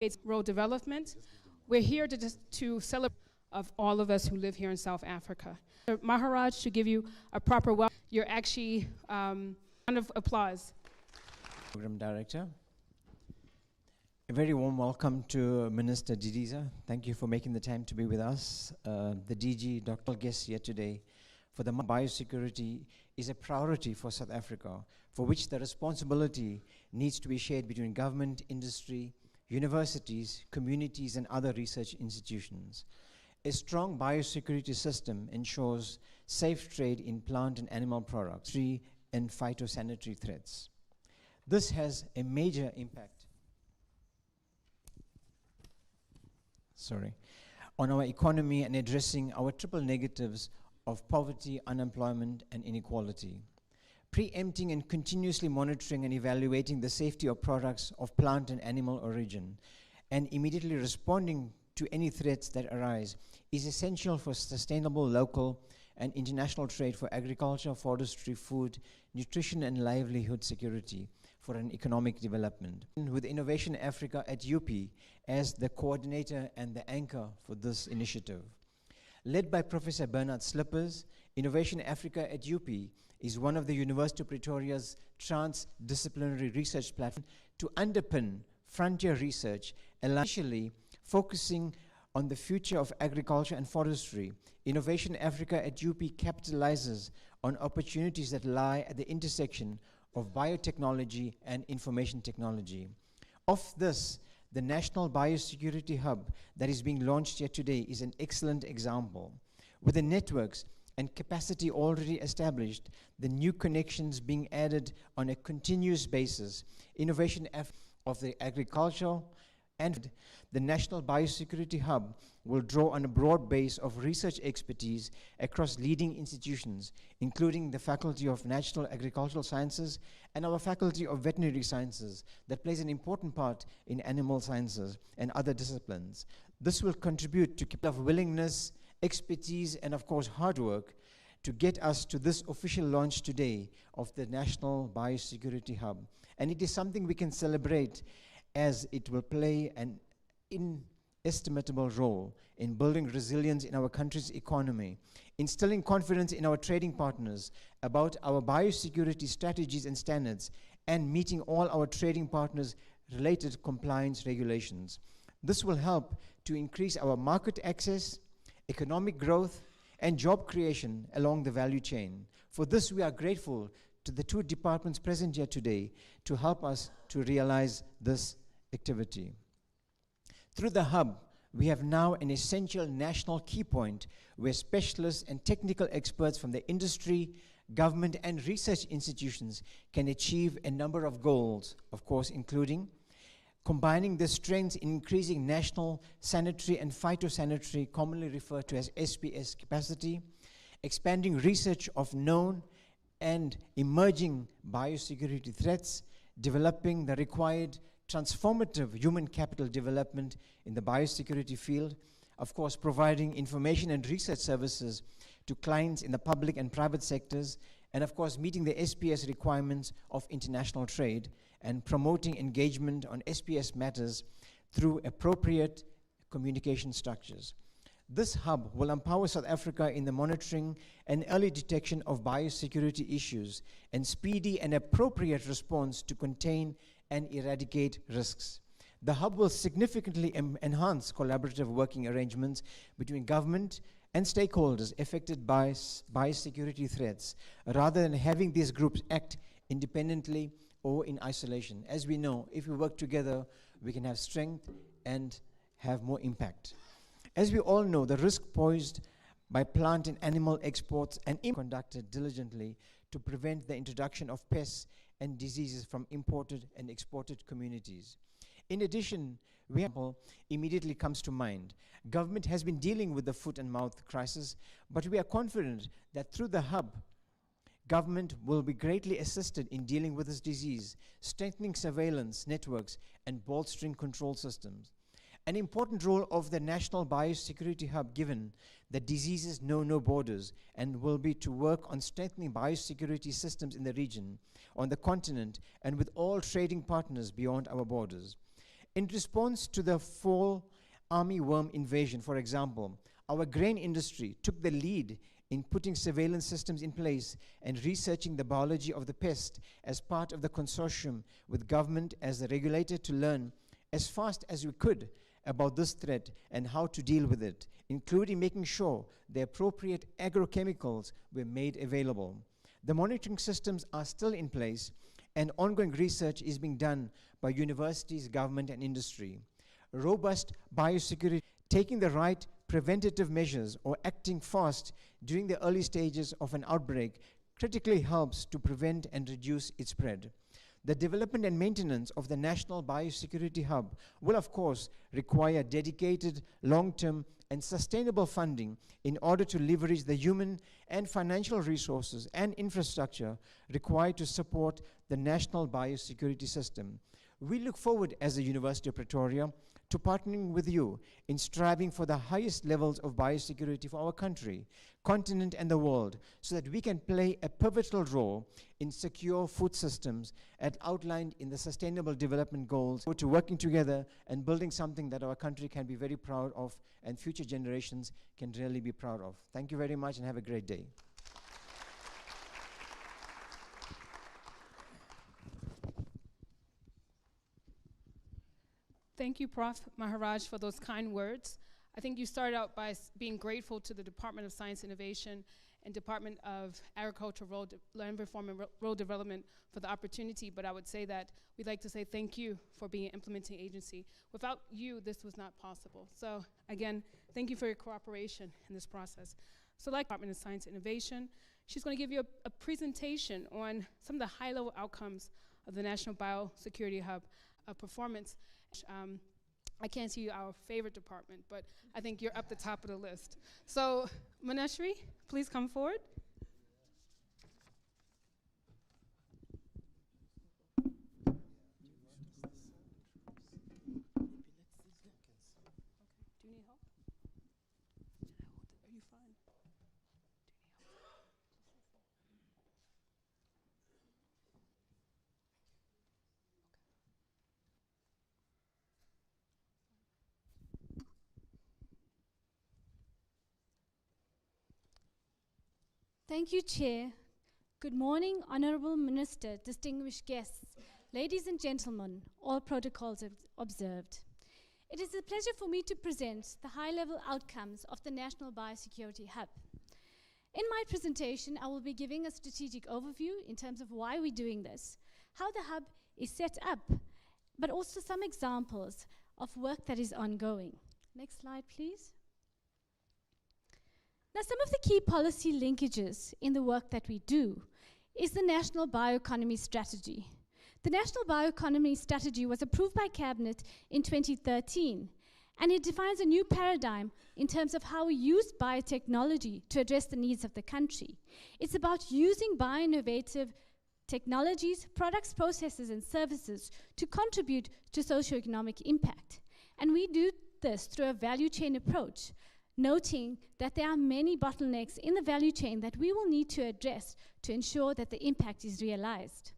It's rural development. We're here to celebrate of all of us who live here in South Africa. Maharaj, to give you a proper welcome, you're actually round of applause. Program Director. A very warm welcome to Minister Didiza. Thank you for making the time to be with us. The DG, Dr. Guest here today. For the biosecurity is a priority for South Africa, for which the responsibility needs to be shared between government, industry, universities, communities, and other research institutions. A strong biosecurity system ensures safe trade in plant and animal products, and phytosanitary threats. This has a major impact on our economy and addressing our triple negatives of poverty, unemployment, and inequality. Preempting and continuously monitoring and evaluating the safety of products of plant and animal origin, and immediately responding to any threats that arise is essential for sustainable local and international trade for agriculture, forestry, food, nutrition, and livelihood security for an economic development. With Innovation Africa at UP as the coordinator and the anchor for this initiative. Led by Professor Bernard Slippers, Innovation Africa at UP is one of the University of Pretoria's transdisciplinary research platforms to underpin frontier research, initially focusing on the future of agriculture and forestry. Innovation Africa at UP capitalizes on opportunities that lie at the intersection of biotechnology and information technology. Of this, the National Biosecurity Hub that is being launched here today is an excellent example. With the networks and capacity already established, the new connections being added on a continuous basis, Innovation of the agricultural and the National Biosecurity Hub will draw on a broad base of research expertise across leading institutions, including the Faculty of Natural Agricultural Sciences and our Faculty of Veterinary Sciences that plays an important part in animal sciences and other disciplines. This will contribute to of willingness, expertise, and of course hard work to get us to this official launch today of the National Biosecurity Hub. And it is something we can celebrate, as it will play an inestimable role in building resilience in our country's economy, instilling confidence in our trading partners about our biosecurity strategies and standards, and meeting all our trading partners' related compliance regulations. This will help to increase our market access, economic growth, and job creation along the value chain. For this, we are grateful to the two departments present here today to help us to realize this activity. Through the hub, we have now an essential national key point where specialists and technical experts from the industry, government, and research institutions can achieve a number of goals, of course, including combining the strengths in increasing national sanitary and phytosanitary, commonly referred to as SPS capacity, expanding research of known and emerging biosecurity threats, developing the required transformative human capital development in the biosecurity field, of course providing information and research services to clients in the public and private sectors, and of course meeting the SPS requirements of international trade and promoting engagement on SPS matters through appropriate communication structures. This hub will empower South Africa in the monitoring and early detection of biosecurity issues and speedy and appropriate response to contain and eradicate risks. The hub will significantly enhance collaborative working arrangements between government and stakeholders affected by biosecurity threats, rather than having these groups act independently or in isolation. As we know, if we work together, we can have strength and have more impact. As we all know, the risk posed by plant and animal exports and conducted diligently to prevent the introduction of pests and diseases from imported and exported communities. In addition, immediately comes to mind. Government has been dealing with the foot and mouth crisis, but we are confident that through the hub, government will be greatly assisted in dealing with this disease, strengthening surveillance networks and bolstering control systems. An important role of the National Biosecurity Hub, given that diseases know no borders, and will be to work on strengthening biosecurity systems in the region, on the continent, and with all trading partners beyond our borders. In response to the fall armyworm invasion, for example, our grain industry took the lead in putting surveillance systems in place and researching the biology of the pest as part of the consortium with government as the regulator to learn as fast as we could about this threat and how to deal with it, including making sure the appropriate agrochemicals were made available. The monitoring systems are still in place, and ongoing research is being done by universities, government, and industry. Robust biosecurity, taking the right preventative measures or acting fast during the early stages of an outbreak, critically helps to prevent and reduce its spread. The development and maintenance of the National Biosecurity Hub will, of course, require dedicated, long-term, and sustainable funding in order to leverage the human and financial resources and infrastructure required to support the national biosecurity system. We look forward, as the University of Pretoria, to partnering with you in striving for the highest levels of biosecurity for our country, continent, and the world, so that we can play a pivotal role in secure food systems as outlined in the Sustainable Development Goals, to working together and building something that our country can be very proud of and future generations can really be proud of. Thank you very much and have a great day. Thank you, Prof. Maharaj, for those kind words. I think you started out by being grateful to the Department of Science Innovation and Department of Agriculture, Land Reform, and Rural Development for the opportunity, but I would say that we'd like to say thank you for being an implementing agency. Without you, this was not possible. So again, thank you for your cooperation in this process. So like Department of Science Innovation, she's going to give you a presentation on some of the high-level outcomes of the National Biosecurity Hub performance. I can't see our favorite department, but I think you're up the top of the list. So, Maneshri, please come forward. Do you need help? Are you fine? Thank you, Chair. Good morning, Honourable Minister, distinguished guests, ladies and gentlemen, all protocols observed. It is a pleasure for me to present the high-level outcomes of the National Biosecurity Hub. In my presentation, I will be giving a strategic overview in terms of why we're doing this, how the hub is set up, but also some examples of work that is ongoing. Next slide, please. Now, some of the key policy linkages in the work that we do is the National Bioeconomy Strategy. The National Bioeconomy Strategy was approved by Cabinet in 2013, and it defines a new paradigm in terms of how we use biotechnology to address the needs of the country. It's about using bio-innovative technologies, products, processes, and services to contribute to socioeconomic impact. And we do this through a value chain approach, noting that there are many bottlenecks in the value chain that we will need to address to ensure that the impact is realized.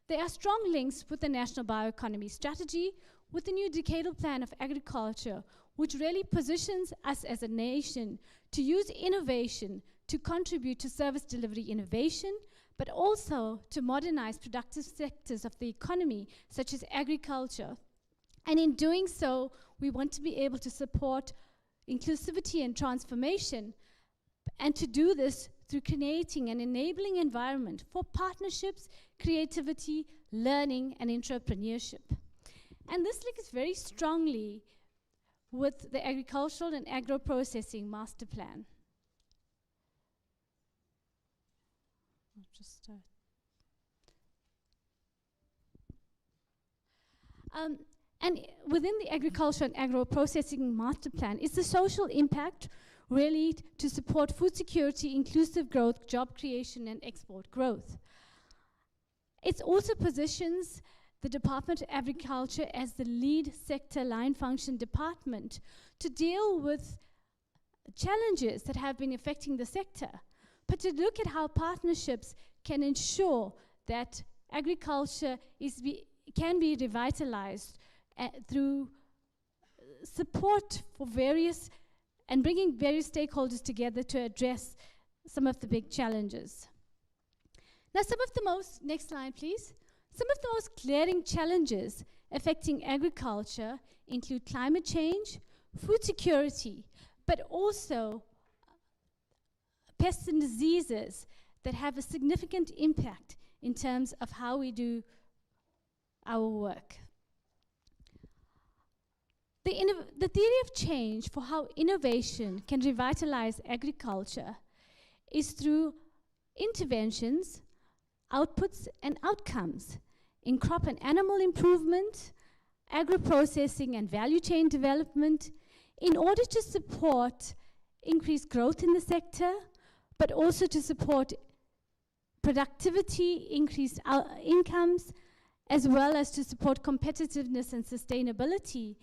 There are strong links with the National Bioeconomy Strategy, with the new decadal plan of agriculture, which really positions us as a nation to use innovation to contribute to service delivery innovation, but also to modernize productive sectors of the economy, such as agriculture. And in doing so, we want to be able to support inclusivity and transformation, and to do this through creating an enabling environment for partnerships, creativity, learning, and entrepreneurship. And this links very strongly with the Agricultural and Agro-Processing Master Plan. And within the Agriculture and Agro-Processing Master Plan is the social impact really to support food security, inclusive growth, job creation, and export growth. It also positions the Department of Agriculture as the lead sector line function department to deal with challenges that have been affecting the sector, but to look at how partnerships can ensure that agriculture can be revitalized through support for various and bringing various stakeholders together to address some of the big challenges. Now, next slide please. Some of the most glaring challenges affecting agriculture include climate change, food security, but also pests and diseases that have a significant impact in terms of how we do our work. The theory of change for how innovation can revitalize agriculture is through interventions, outputs, and outcomes in crop and animal improvement, agro-processing and value chain development, in order to support increased growth in the sector, but also to support productivity, increased incomes, as well as to support competitiveness and sustainability,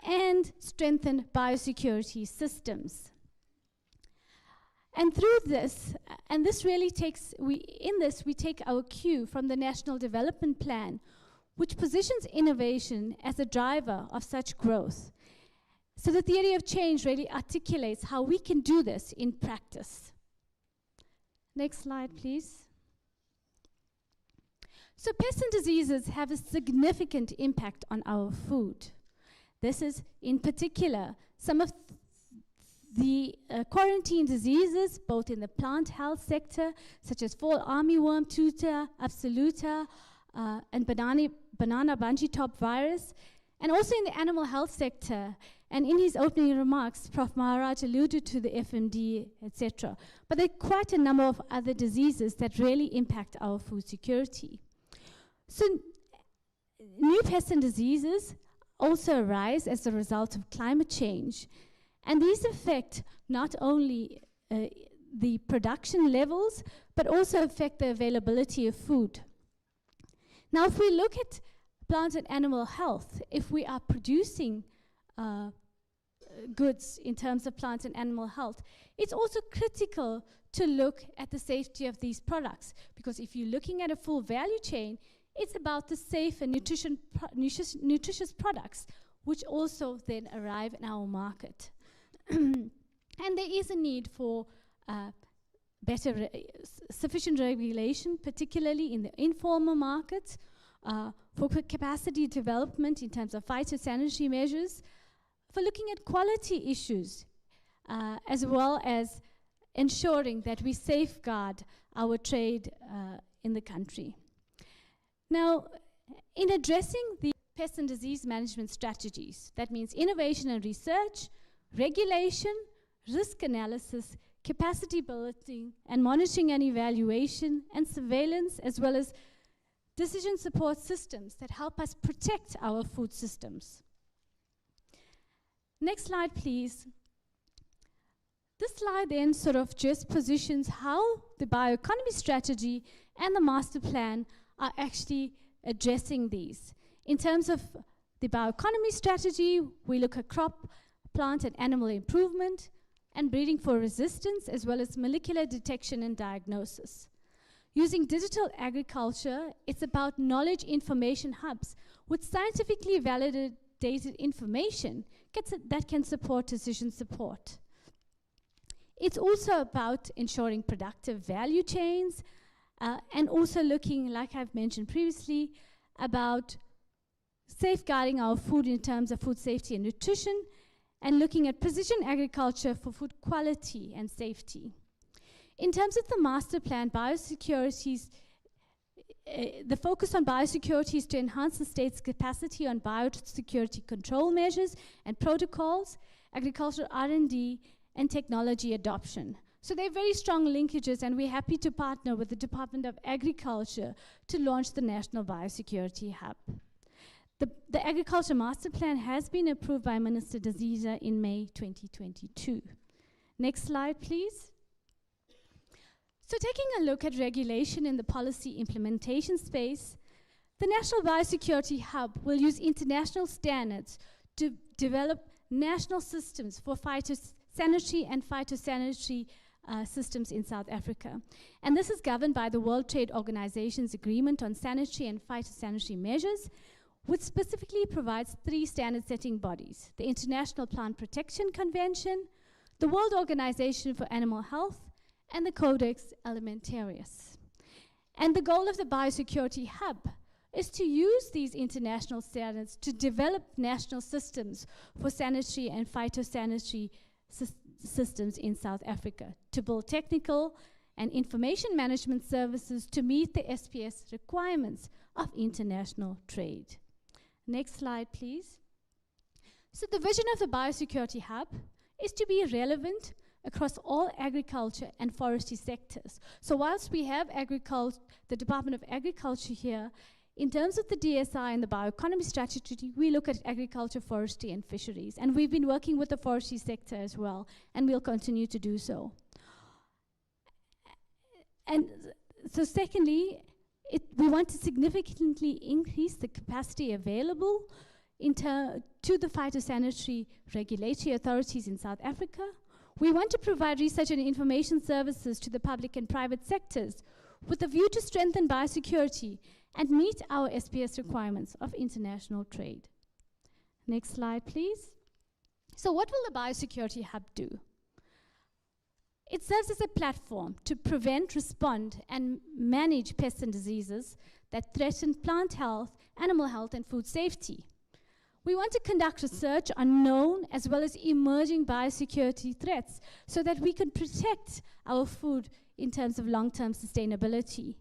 and strengthen biosecurity systems. And through this, and this really takes, we take our cue from the National Development Plan, which positions innovation as a driver of such growth. So the theory of change really articulates how we can do this in practice. Next slide, please. So pests and diseases have a significant impact on our food. This is, in particular, some of the quarantine diseases, both in the plant health sector, such as fall armyworm, tuta, absoluta, and banana bungee top virus, and also in the animal health sector. And in his opening remarks, Prof. Maharaj alluded to the FMD, etc. But there are quite a number of other diseases that really impact our food security. So new pests and diseases also arise as a result of climate change. And these affect not only the production levels, but also affect the availability of food. Now, if we look at plant and animal health, if we are producing goods in terms of plant and animal health, it's also critical to look at the safety of these products, because if you're looking at a full value chain, it's about the safe and nutritious products, which also then arrive in our market. And there is a need for sufficient regulation, particularly in the informal markets, for capacity development in terms of phytosanitary measures, for looking at quality issues, as well as ensuring that we safeguard our trade in the country. Now, in addressing the pest and disease management strategies, that means innovation and research, regulation, risk analysis, capacity building, and monitoring and evaluation, and surveillance, as well as decision support systems that help us protect our food systems. Next slide, please. This slide then sort of just positions how the bioeconomy strategy and the master plan are actually addressing these. In terms of the bioeconomy strategy, we look at crop, plant, and animal improvement, and breeding for resistance, as well as molecular detection and diagnosis. Using digital agriculture, it's about knowledge information hubs with scientifically validated information that can support decision support. It's also about ensuring productive value chains, and also looking, like I've mentioned previously, about safeguarding our food in terms of food safety and nutrition, and looking at precision agriculture for food quality and safety. In terms of the master plan, biosecurity's the focus on biosecurity is to enhance the state's capacity on biosecurity control measures and protocols, agricultural R&D, and technology adoption. So there are very strong linkages, and we're happy to partner with the Department of Agriculture to launch the National Biosecurity Hub. The Agriculture Master Plan has been approved by Minister Diziza in May 2022. Next slide, please. So taking a look at regulation in the policy implementation space, the National Biosecurity Hub will use international standards to develop national systems for phytosanitary and phytosanitary systems in South Africa. And this is governed by the World Trade Organization's Agreement on Sanitary and Phytosanitary Measures, which specifically provides 3 standard-setting bodies: the International Plant Protection Convention, the World Organization for Animal Health, and the Codex Alimentarius. And the goal of the Biosecurity Hub is to use these international standards to develop national systems for sanitary and phytosanitary systems in South Africa, to build technical and information management services to meet the SPS requirements of international trade. Next slide, please. So the vision of the Biosecurity Hub is to be relevant across all agriculture and forestry sectors. So whilst we have the Department of Agriculture here, in terms of the DSI and the bioeconomy strategy, we look at agriculture, forestry, and fisheries. And we've been working with the forestry sector as well, and we'll continue to do so. And so secondly, we want to significantly increase the capacity available to the phytosanitary regulatory authorities in South Africa. We want to provide research and information services to the public and private sectors with a view to strengthen biosecurity and meet our SPS requirements of international trade. Next slide, please. So what will the Biosecurity Hub do? It serves as a platform to prevent, respond, and manage pests and diseases that threaten plant health, animal health, and food safety. We want to conduct research on known as well as emerging biosecurity threats so that we can protect our food in terms of long-term sustainability.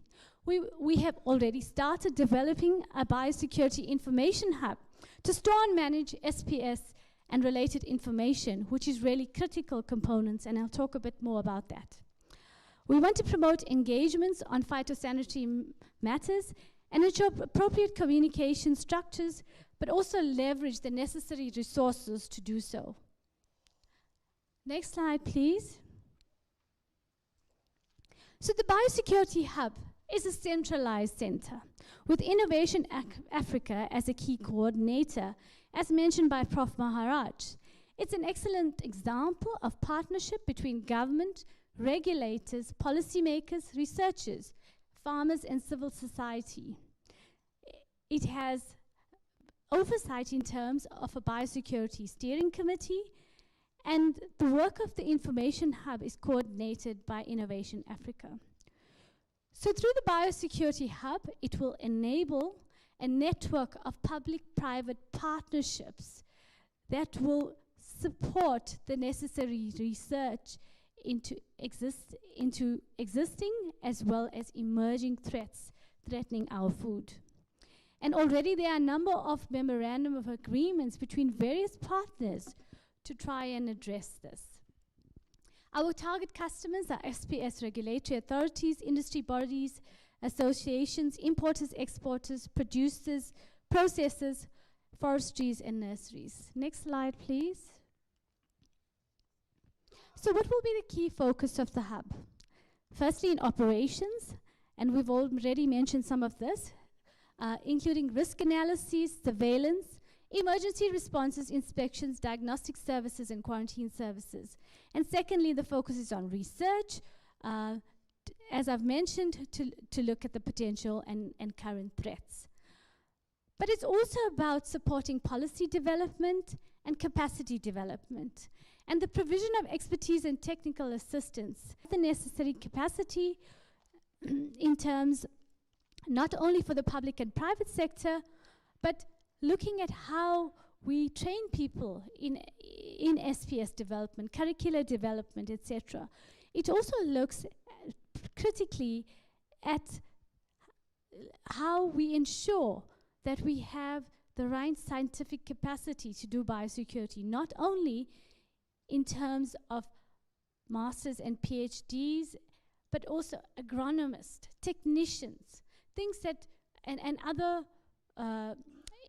We have already started developing a biosecurity information hub to store and manage SPS and related information, which is really critical components, and I'll talk a bit more about that. We want to promote engagements on phytosanitary matters and ensure appropriate communication structures, but also leverage the necessary resources to do so. Next slide, please. So the Biosecurity Hub is a centralized center with Innovation Africa as a key coordinator, as mentioned by Prof. Maharaj. It's an excellent example of partnership between government, regulators, policymakers, researchers, farmers, and civil society. It has oversight in terms of a biosecurity steering committee, and the work of the Information Hub is coordinated by Innovation Africa. So through the Biosecurity Hub, it will enable a network of public-private partnerships that will support the necessary research into existing as well as emerging threats threatening our food. And already there are a number of memorandum of agreements between various partners to try and address this. Our target customers are SPS regulatory authorities, industry bodies, associations, importers, exporters, producers, processors, forestries, and nurseries. Next slide, please. So what will be the key focus of the hub? Firstly, in operations, and we've already mentioned some of this, including risk analysis, surveillance, emergency responses, inspections, diagnostic services, and quarantine services. And secondly, the focus is on research, as I've mentioned, to look at the potential and current threats. But it's also about supporting policy development and capacity development, and the provision of expertise and technical assistance, the necessary capacity in terms not only for the public and private sector, but looking at how we train people in SPS development, curricular development, etc. It also looks critically at how we ensure that we have the right scientific capacity to do biosecurity, not only in terms of masters and PhDs, but also agronomists, technicians, things that, and other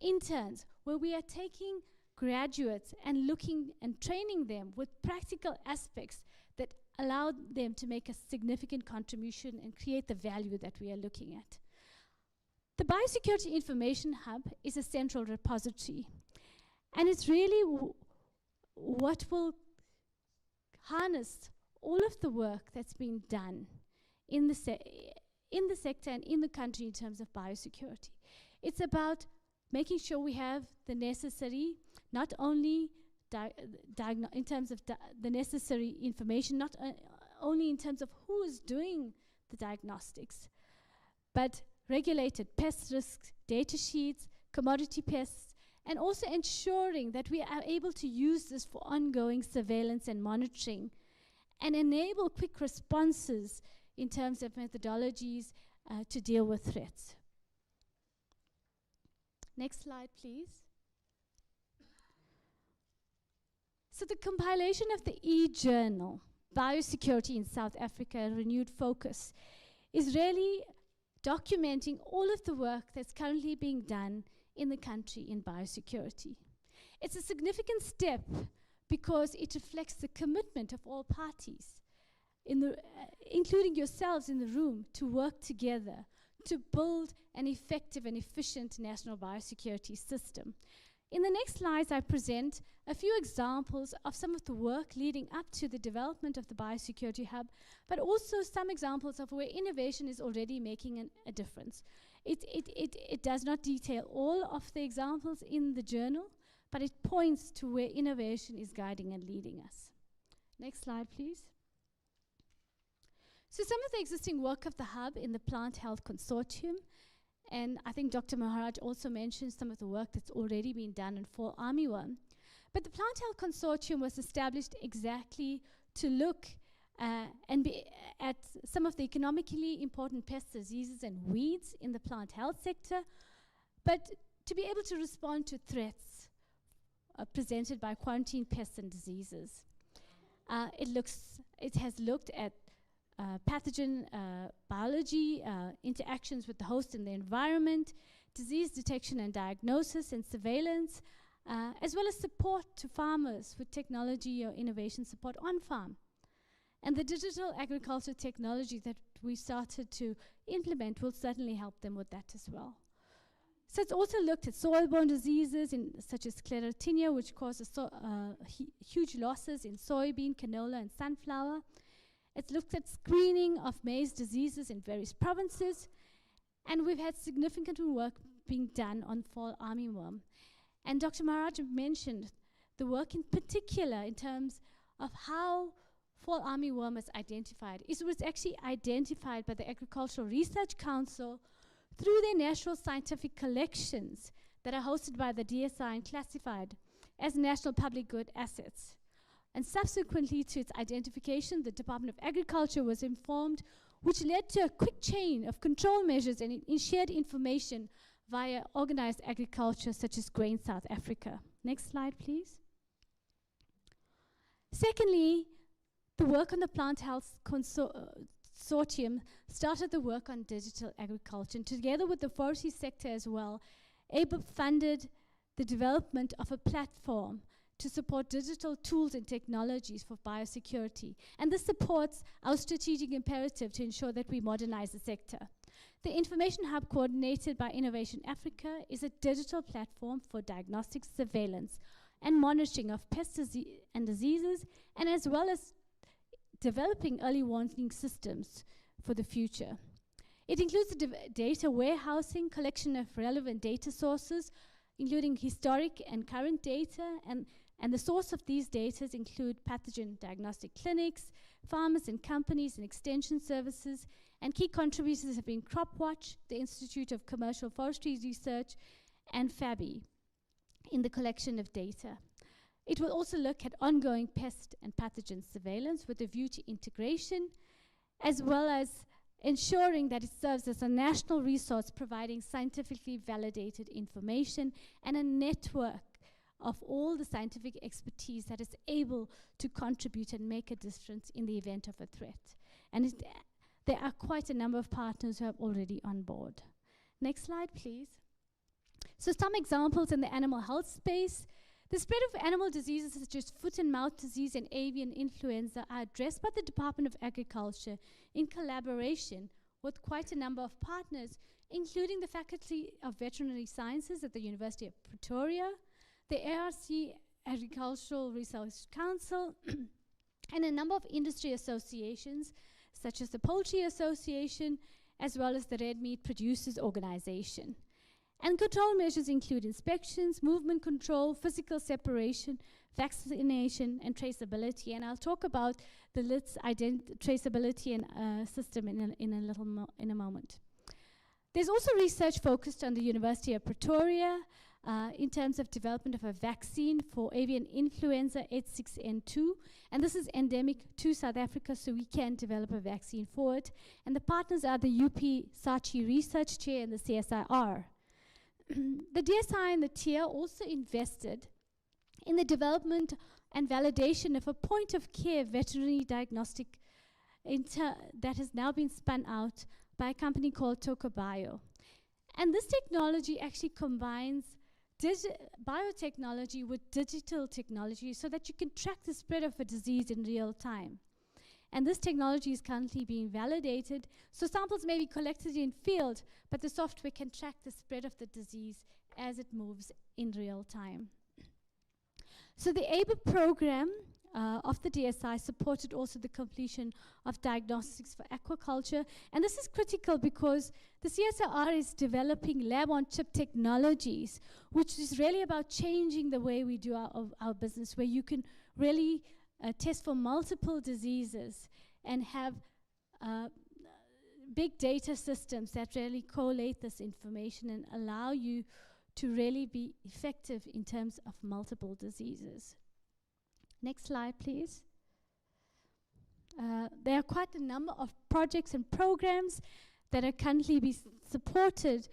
interns, where we are taking graduates and looking and training them with practical aspects that allow them to make a significant contribution and create the value that we are looking at. The Biosecurity Information Hub is a central repository, and it's really what will harness all of the work that's been done in the sector and in the country in terms of biosecurity. It's about making sure we have the necessary, not only in terms of the necessary information, not only in terms of who is doing the diagnostics, but regulated pest risk data sheets, commodity pests, and also ensuring that we are able to use this for ongoing surveillance and monitoring and enable quick responses in terms of methodologies to deal with threats. Next slide, please. So the compilation of the e-journal, Biosecurity in South Africa, a Renewed Focus, is really documenting all of the work that's currently being done in the country in biosecurity. It's a significant step because it reflects the commitment of all parties, including yourselves in the room, to work together to build an effective and efficient national biosecurity system. In the next slides, I present a few examples of some of the work leading up to the development of the Biosecurity Hub, but also some examples of where innovation is already making a difference. It does not detail all of the examples in the journal, but it points to where innovation is guiding and leading us. Next slide, please. So some of the existing work of the Hub in the Plant Health Consortium, and I think Dr. Maharaj also mentioned some of the work that's already been done in fall armyworm. But the Plant Health Consortium was established exactly to look at some of the economically important pests, diseases, and weeds in the plant health sector, but to be able to respond to threats presented by quarantine pests and diseases. It has looked at pathogen biology, interactions with the host and the environment, disease detection and diagnosis and surveillance, as well as support to farmers with technology or innovation support on farm. And the digital agriculture technology that we started to implement will certainly help them with that as well. So it's also looked at soil-borne diseases such as sclerotinia, which causes huge losses in soybean, canola, and sunflower. It's looked at screening of maize diseases in various provinces, and we've had significant work being done on fall armyworm. And Dr. Maharaj mentioned the work in particular in terms of how fall armyworm is identified. It was actually identified by the Agricultural Research Council through their national scientific collections that are hosted by the DSI and classified as national public good assets. And subsequently to its identification, the Department of Agriculture was informed, which led to a quick chain of control measures and shared information via organized agriculture such as Grain South Africa. Next slide, please. Secondly, the work on the Plant Health Consortium started the work on digital agriculture, and together with the forestry sector as well, ABUP funded the development of a platform to support digital tools and technologies for biosecurity. And this supports our strategic imperative to ensure that we modernize the sector. The Information Hub, coordinated by Innovation Africa, is a digital platform for diagnostic surveillance and monitoring of pests and diseases, and as well as developing early warning systems for the future. It includes data warehousing, collection of relevant data sources, including historic and current data, and the source of these data include pathogen diagnostic clinics, farmers and companies and extension services, and key contributors have been CropWatch, the Institute of Commercial Forestry Research, and FABI in the collection of data. It will also look at ongoing pest and pathogen surveillance with a view to integration, as well as ensuring that it serves as a national resource providing scientifically validated information and a network of all the scientific expertise that is able to contribute and make a difference in the event of a threat. And there are quite a number of partners who are already on board. Next slide, please. So some examples in the animal health space. The spread of animal diseases such as foot and mouth disease and avian influenza are addressed by the Department of Agriculture in collaboration with quite a number of partners, including the Faculty of Veterinary Sciences at the University of Pretoria, the ARC Agricultural Research Council, and a number of industry associations, such as the Poultry Association, as well as the Red Meat Producers Organization. And control measures include inspections, movement control, physical separation, vaccination, and traceability. And I'll talk about the LITS traceability and system in a moment. There's also research focused on the University of Pretoria in terms of development of a vaccine for avian influenza H6N2. And this is endemic to South Africa, so we can develop a vaccine for it. And the partners are the UP Saatchi Research Chair and the CSIR. The DSI and the TIA also invested in the development and validation of a point-of-care veterinary diagnostic that has now been spun out by a company called TokaBio. And this technology actually combines biotechnology with digital technology so that you can track the spread of a disease in real time. And this technology is currently being validated, so samples may be collected in field, but the software can track the spread of the disease as it moves in real time. So the ABER program of the DSI supported also the completion of diagnostics for aquaculture. And this is critical because the CSIR is developing lab-on-chip technologies, which is really about changing the way we do our business, where you can really test for multiple diseases and have big data systems that really collate this information and allow you to really be effective in terms of multiple diseases. Next slide, please. There are quite a number of projects and programs that are currently being supported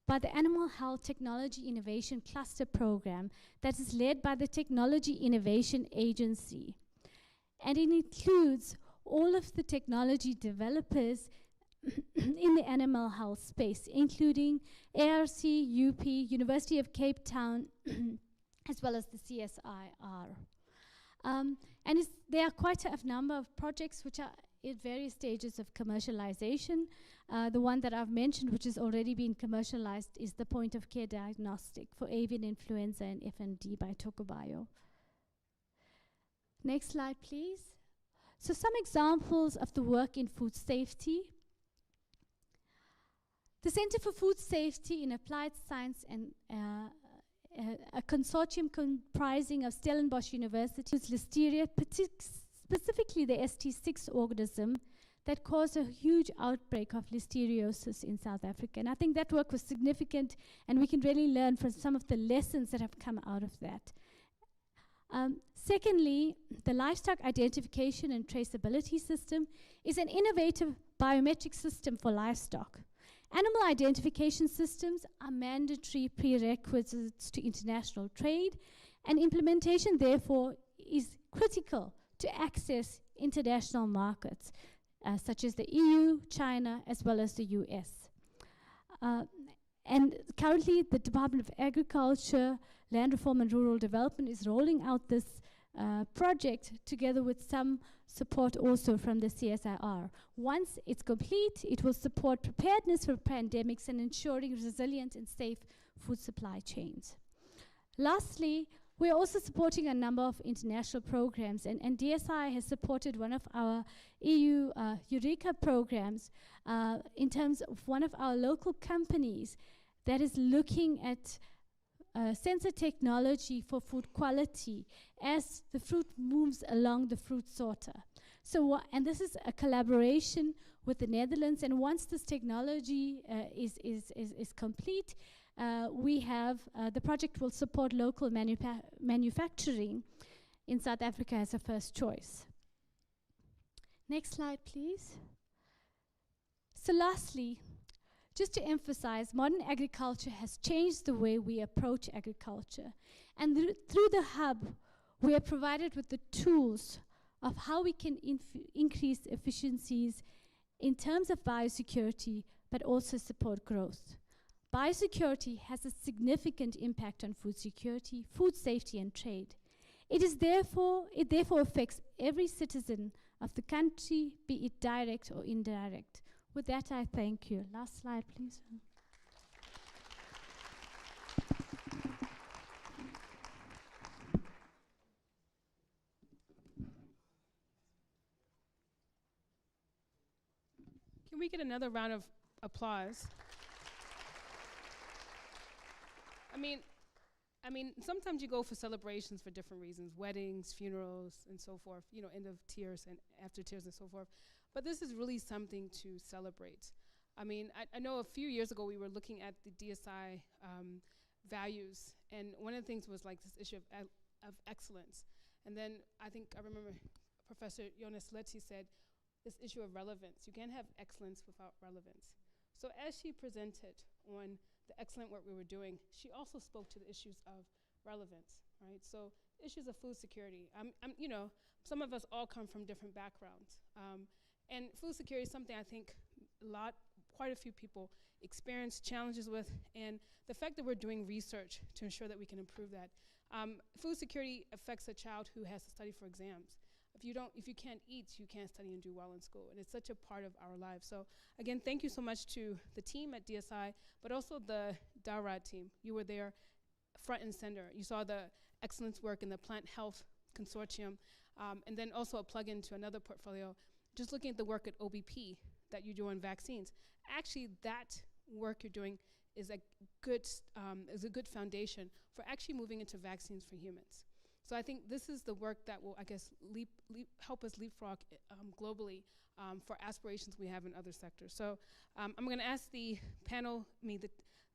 by the Animal Health Technology Innovation Cluster Program that is led by the Technology Innovation Agency. And it includes all of the technology developers in the animal health space, including ARC, UP, University of Cape Town, as well as the CSIR. And there are quite a number of projects which are at various stages of commercialization. The one that I've mentioned, which has already been commercialized, is the point-of-care diagnostic for avian influenza and FND by TokaBio. Next slide, please. So some examples of the work in food safety. The Center for Food Safety in Applied Science and a consortium comprising of Stellenbosch University, Listeria, specifically the ST6 organism that caused a huge outbreak of listeriosis in South Africa. And I think that work was significant, and we can really learn from some of the lessons that have come out of that. Secondly, the livestock identification and traceability system is an innovative biometric system for livestock. Animal identification systems are mandatory prerequisites to international trade, and implementation, therefore, is critical to access international markets, such as the EU, China, as well as the US. And currently, the Department of Agriculture, Land Reform and Rural Development is rolling out this project together with some support also from the CSIR. Once it's complete, it will support preparedness for pandemics and ensuring resilient and safe food supply chains. Lastly, we're also supporting a number of international programs, and DSI has supported one of our EU Eureka programs in terms of one of our local companies that is looking at sensor technology for food quality as the fruit moves along the fruit sorter. So, and this is a collaboration with the Netherlands, and once this technology is complete, we have, the project will support local manufacturing in South Africa as a first choice. Next slide, please. So lastly, just to emphasize, modern agriculture has changed the way we approach agriculture. And through the hub, we are provided with the tools of how we can increase efficiencies in terms of biosecurity, but also support growth. Biosecurity has a significant impact on food security, food safety, and trade. It therefore affects every citizen of the country, be it direct or indirect. With that, I thank you. Last slide, please. Can we get another round of applause? I mean, sometimes you go for celebrations for different reasons, weddings, funerals, and so forth, you know, end of tears and after tears and so forth. But this is really something to celebrate. I mean, I know a few years ago we were looking at the DSI values, and one of the things was like this issue of excellence. And then I remember Professor Jonas Letzi said, this issue of relevance. You can't have excellence without relevance. So as she presented on the excellent work we were doing, she also spoke to the issues of relevance, right? So issues of food security. You know, some of us all come from different backgrounds. And food security is something I think quite a few people experience challenges with, and the fact that we're doing research to ensure that we can improve that. Food security affects a child who has to study for exams. If you can't eat, you can't study and do well in school, and it's such a part of our lives. So again, thank you so much to the team at DSI, but also the DALRRD team. You were there front and center. You saw the excellence work in the Plant Health Consortium, and then also a plug-in to another portfolio, just looking at the work at OBP that you do on vaccines. Actually, that work you're doing is a good foundation for actually moving into vaccines for humans. So I think this is the work that will, I guess, help us leapfrog globally for aspirations we have in other sectors. So I'm going to ask the panel,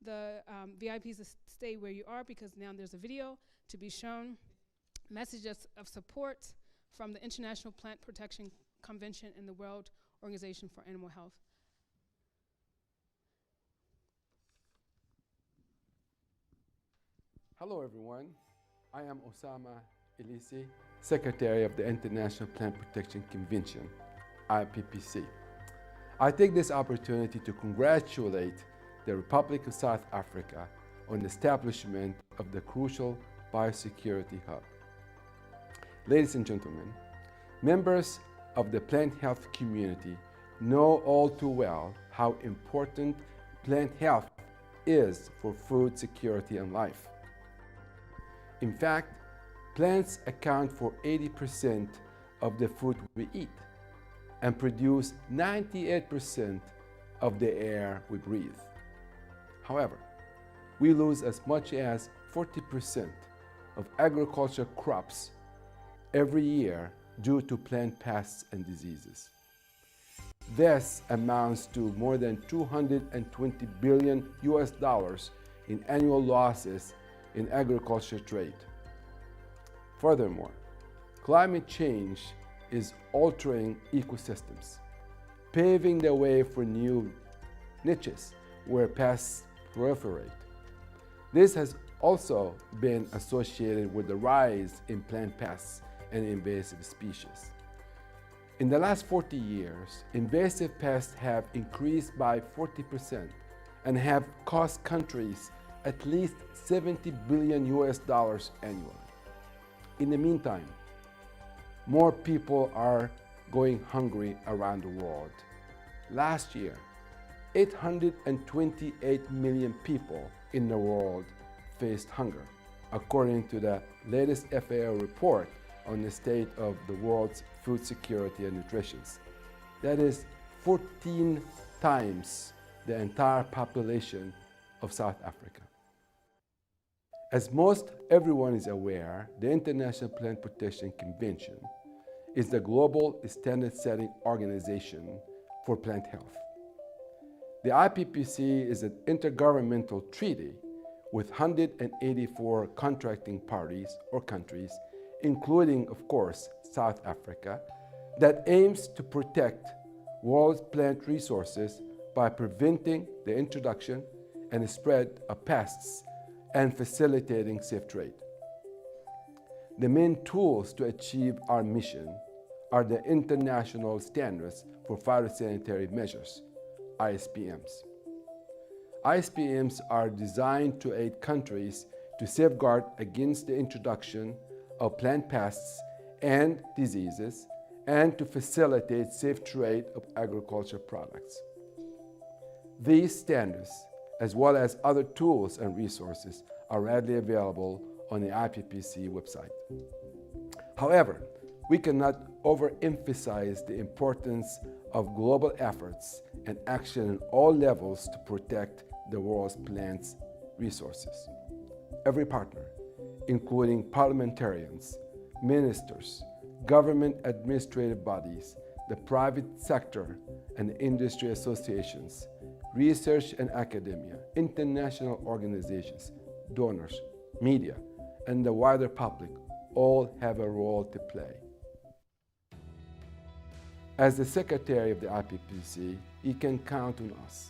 the VIPs to stay where you are, because now there's a video to be shown. Messages of support from the International Plant Protection Convention and the World Organization for Animal Health. Hello, everyone. I am Osama Elisi, Secretary of the International Plant Protection Convention, IPPC. I take this opportunity to congratulate the Republic of South Africa on the establishment of the crucial Biosecurity Hub. Ladies and gentlemen, members of the plant health community know all too well how important plant health is for food security and life. In fact, plants account for 80% of the food we eat and produce 98% of the air we breathe. However, we lose as much as 40% of agriculture crops every year due to plant pests and diseases. This amounts to more than $220 billion in annual losses in agriculture trade. Furthermore, climate change is altering ecosystems, paving the way for new niches where pests proliferate. This has also been associated with the rise in plant pests and invasive species. In the last 40 years, invasive pests have increased by 40% and have cost countries at least $70 billion annually. In the meantime, more people are going hungry around the world. Last year, 828 million people in the world faced hunger, according to the latest FAO report on the state of the world's food security and nutrition. That is 14 times the entire population of South Africa. As most everyone is aware, the International Plant Protection Convention is the global standard-setting organization for plant health. The IPPC is an intergovernmental treaty with 184 contracting parties or countries, including, of course, South Africa, that aims to protect world's plant resources by preventing the introduction and spread of pests and facilitating safe trade. The main tools to achieve our mission are the International Standards for Phytosanitary Measures, ISPMs. ISPMs are designed to aid countries to safeguard against the introduction of plant pests and diseases and to facilitate safe trade of agriculture products. These standards, as well as other tools and resources, are readily available on the IPPC website. However, we cannot overemphasize the importance of global efforts and action at all levels to protect the world's plants resources. every partner, including parliamentarians, ministers, government administrative bodies, the private sector and industry associations, research and academia, international organizations, donors, media, and the wider public all have a role to play. As the Secretary of the IPPC, you can count on us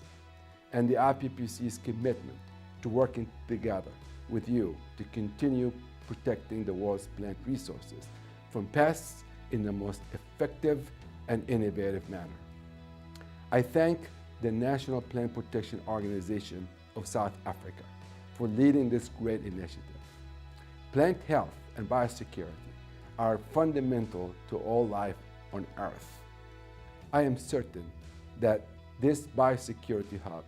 and the IPPC's commitment to working together with you to continue protecting the world's plant resources from pests in the most effective and innovative manner. I thank the National Plant Protection Organization of South Africa for leading this great initiative. Plant health and biosecurity are fundamental to all life on Earth. I am certain that this biosecurity hub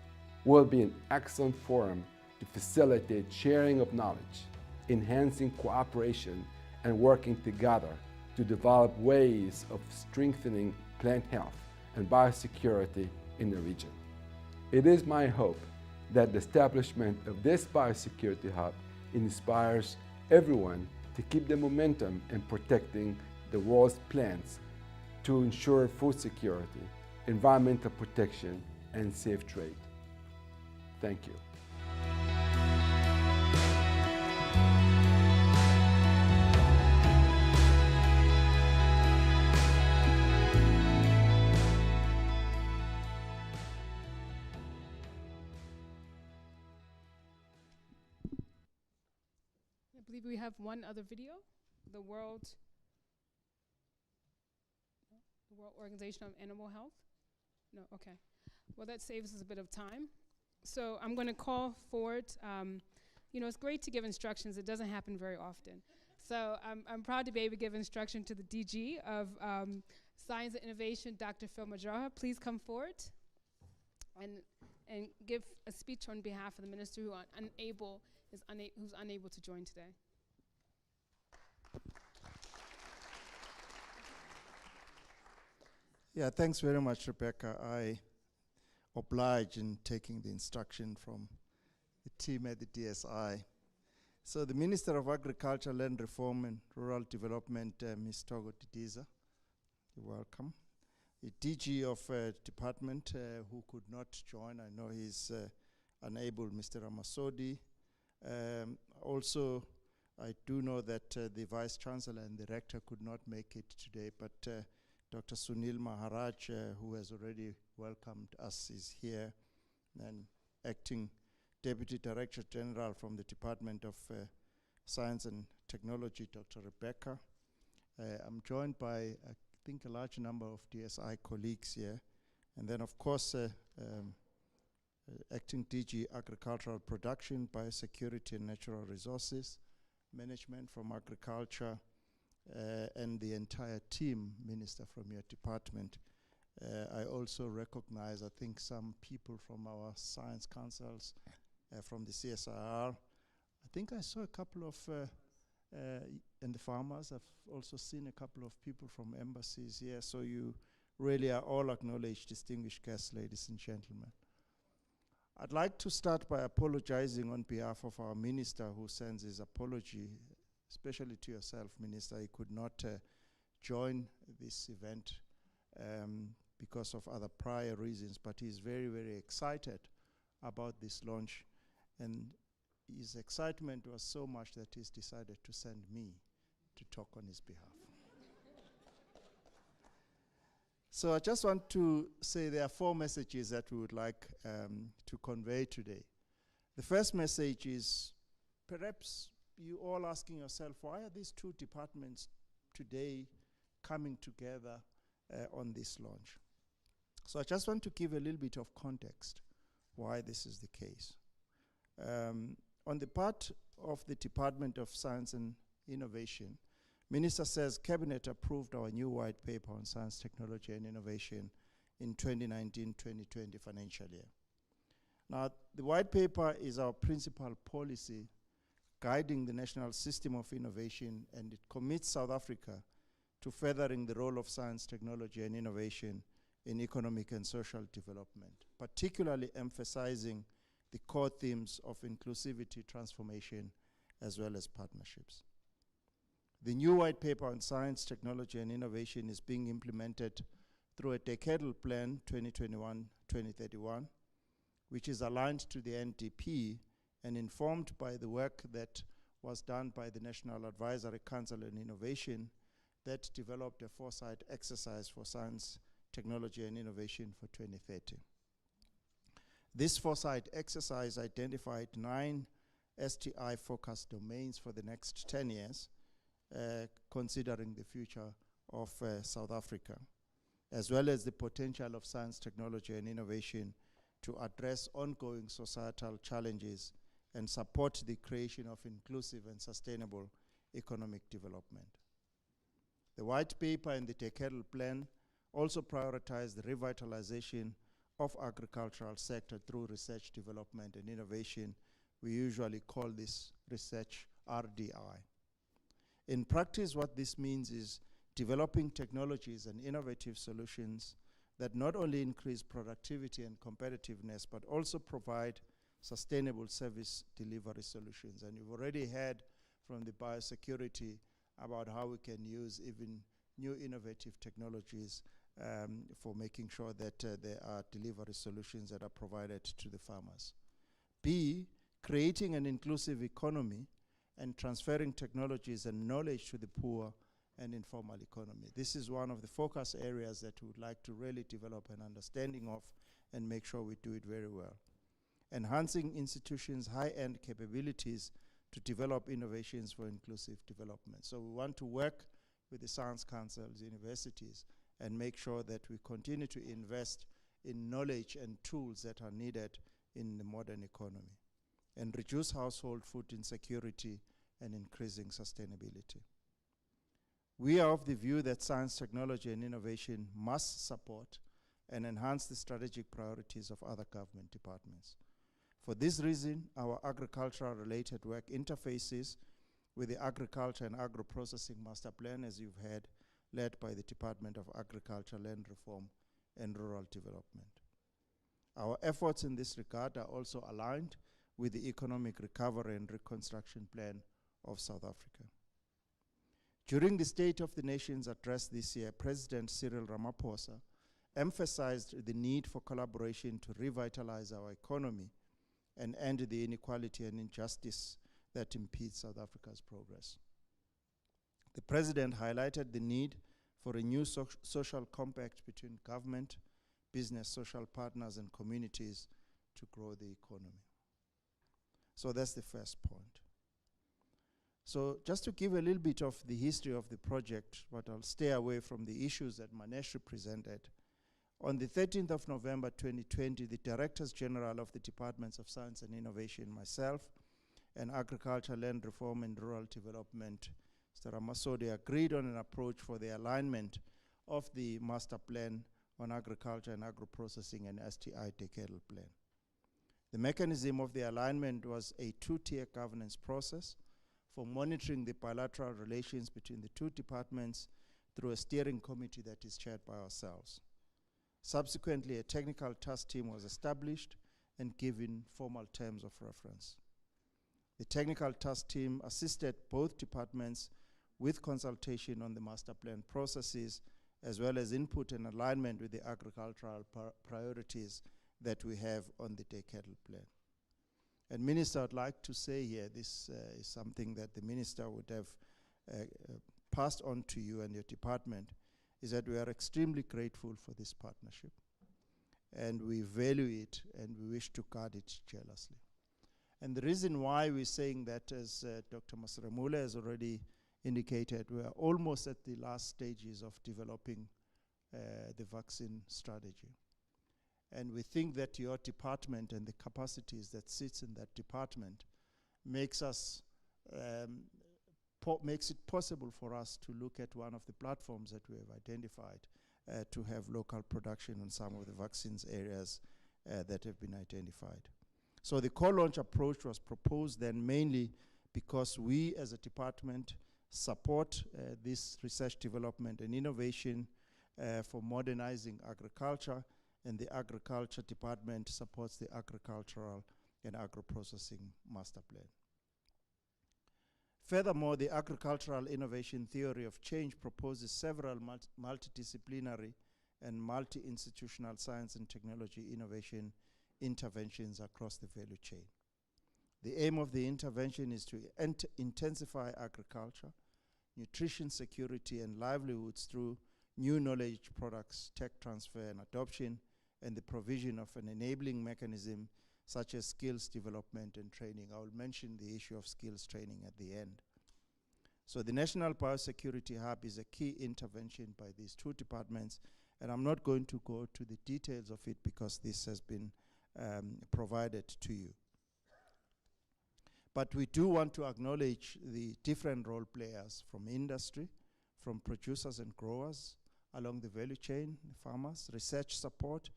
will be an excellent forum to facilitate sharing of knowledge, enhancing cooperation, and working together to develop ways of strengthening plant health and biosecurity in the region. It is my hope that the establishment of this biosecurity hub inspires everyone to keep the momentum in protecting the world's plants to ensure food security, environmental protection, and safe trade. Thank you. I believe we have one other video, the World Organization of Animal Health. No, okay. Well, that saves us a bit of time. So I'm going to call forward, you know, it's great to give instructions. It doesn't happen very often. So I'm proud to be able to give instruction to the DG of Science and Innovation, Dr. Phil Majoha. Please come forward and give a speech on behalf of the minister who's unable to join today. Yeah, thanks very much, Rebecca. I oblige in taking the instruction from the team at the DSI. So the Minister of Agriculture, Land Reform and Rural Development, Ms. Togo Didiza, you're welcome. The DG of department who could not join, I know he's unable, Mr. Ramasodi. Also, I do know that the Vice Chancellor and the Rector could not make it today, but Dr. Sunil Maharaj, who has already welcomed us, is here, and Acting Deputy Director General from the Department of Science and Technology, Dr. Rebecca. I'm joined by, I think, a large number of DSI colleagues here. And then, of course, Acting DG Agricultural Production, Biosecurity and Natural Resources Management from Agriculture, and the entire team, Minister, from your department. I also recognize, I think, some people from our science councils, from the CSIR. I think I saw a couple of, and the farmers. I've also seen a couple of people from embassies here. So you really are all acknowledged, distinguished guests, ladies and gentlemen. I'd like to start by apologizing on behalf of our minister, who sends his apology, especially to yourself, Minister. He could not join this event because of other prior reasons, but he's very, very excited about this launch. And his excitement was so much that he's decided to send me to talk on his behalf. So I just want to say there are 4 messages that we would like to convey today. The first message is, perhaps you all asking yourself, why are these 2 departments today coming together on this launch? So I just want to give a little bit of context why this is the case. On the part of the Department of Science and Innovation, Minister says Cabinet approved our new white paper on science, technology and innovation in 2019-2020 financial year. Now, the white paper is our principal policy guiding the national system of innovation, and it commits South Africa to furthering the role of science, technology and innovation in economic and social development, particularly emphasizing the core themes of inclusivity, transformation, as well as partnerships. The new white paper on science, technology, and innovation is being implemented through a decadal plan, 2021-2031, which is aligned to the NDP and informed by the work that was done by the National Advisory Council on Innovation that developed a foresight exercise for science, technology, and innovation for 2030. This foresight exercise identified 9 STI-focused domains for the next 10 years, considering the future of South Africa, as well as the potential of science, technology, and innovation to address ongoing societal challenges and support the creation of inclusive and sustainable economic development. The white paper and the decadal plan also prioritize the revitalization of agricultural sector through research, development, and innovation. We usually call this research RDI. In practice, what this means is developing technologies and innovative solutions that not only increase productivity and competitiveness, but also provide sustainable service delivery solutions. And you've already heard from the biosecurity about how we can use even new innovative technologies for making sure that there are delivery solutions that are provided to the farmers. B, creating an inclusive economy and transferring technologies and knowledge to the poor and informal economy. This is one of the focus areas that we would like to really develop an understanding of and make sure we do it very well. Enhancing institutions' high-end capabilities to develop innovations for inclusive development. So we want to work with the science councils, universities, and make sure that we continue to invest in knowledge and tools that are needed in the modern economy, and reduce household food insecurity and increasing sustainability. We are of the view that science, technology, and innovation must support and enhance the strategic priorities of other government departments. For this reason, our agricultural-related work interfaces with the Agriculture and Agro-Processing Master Plan, as you've heard, led by the Department of Agriculture, Land Reform, and Rural Development. Our efforts in this regard are also aligned with the Economic Recovery and Reconstruction Plan of South Africa. During the State of the Nation's address this year, President Cyril Ramaphosa emphasized the need for collaboration to revitalize our economy and end the inequality and injustice that impedes South Africa's progress. The President highlighted the need for a new social compact between government, business, social partners, and communities to grow the economy. So that's the first point. So just to give a little bit of the history of the project, but I'll stay away from the issues that Manesh represented. On the 13th of November 2020, the Directors General of the Departments of Science and Innovation, myself, and Agriculture, Land Reform, and Rural Development, Mr. Ramasodi, agreed on an approach for the alignment of the Master Plan on Agriculture and Agro-Processing and STI Decadal Plan. The mechanism of the alignment was a 2-tier governance process for monitoring the bilateral relations between the two departments through a steering committee that is chaired by ourselves. Subsequently, a technical task team was established and given formal terms of reference. The technical task team assisted both departments with consultation on the master plan processes, as well as input and alignment with the agricultural priorities that we have on the decadal plan. And Minister, I'd like to say here, this is something that the Minister would have passed on to you and your department, is that we are extremely grateful for this partnership. And we value it, and we wish to guard it jealously. And the reason why we're saying that, as Dr. Masremule has already indicated, we are almost at the last stages of developing the vaccine strategy. And we think that your department and the capacities that sits in that department makes it possible for us to look at one of the platforms that we have identified to have local production on some of the vaccines areas that have been identified. So the co-launch approach was proposed then mainly because we as a department support this research development and innovation for modernizing agriculture, and the agriculture department supports the agricultural and agro-processing master plan. Furthermore, the agricultural innovation theory of change proposes several multidisciplinary and multi-institutional science and technology innovation interventions across the value chain. The aim of the intervention is to intensify agriculture, nutrition security, and livelihoods through new knowledge products, tech transfer and adoption, and the provision of an enabling mechanism such as skills development and training. I will mention the issue of skills training at the end. So the National Biosecurity Hub is a key intervention by these two departments, and I'm not going to go to the details of it because this has been provided to you. But we do want to acknowledge the different role players from industry, from producers and growers along the value chain, farmers, research support,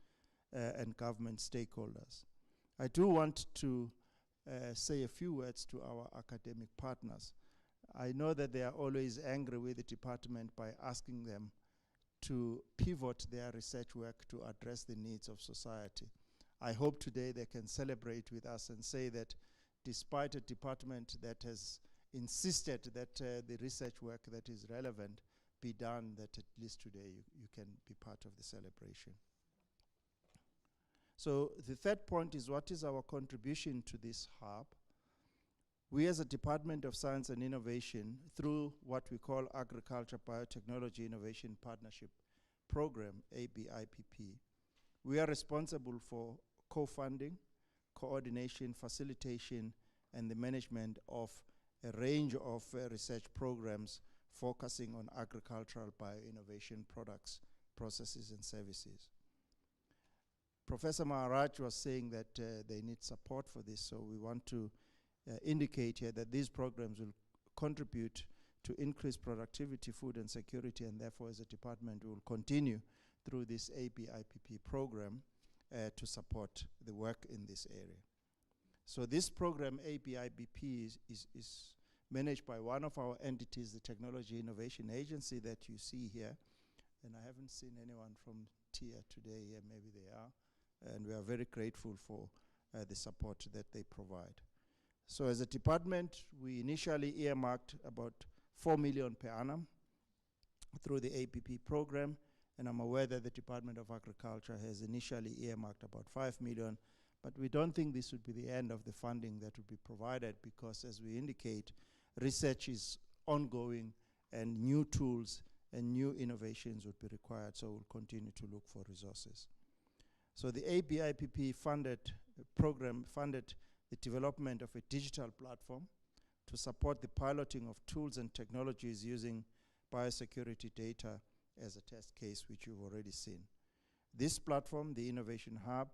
and government stakeholders. I do want to say a few words to our academic partners. I know that they are always angry with the department by asking them to pivot their research work to address the needs of society. I hope today they can celebrate with us and say that despite a department that has insisted that the research work that is relevant be done, that at least today you can be part of the celebration. So the third point is, what is our contribution to this hub? We as a Department of Science and Innovation, through what we call Agriculture Biotechnology Innovation Partnership Program, ABIPP, we are responsible for co-funding, coordination, facilitation, and the management of a range of research programs focusing on agricultural bioinnovation products, processes, and services. Professor Maharaj was saying that they need support for this, so we want to indicate here that these programs will contribute to increased productivity, food and security, and therefore as a department we will continue through this ABIPP program to support the work in this area. So this program, ABIPP, is managed by one of our entities, the Technology Innovation Agency that you see here. And I haven't seen anyone from TIA today here, maybe they are. And we are very grateful for the support that they provide. So as a department, we initially earmarked about 4 million per annum through the APP program, and I'm aware that the Department of Agriculture has initially earmarked about 5 million, but we don't think this would be the end of the funding that would be provided, because as we indicate, research is ongoing and new tools and new innovations would be required, so we'll continue to look for resources. So the ABIPP program funded the development of a digital platform to support the piloting of tools and technologies using biosecurity data as a test case, which you've already seen. This platform, the Information Hub,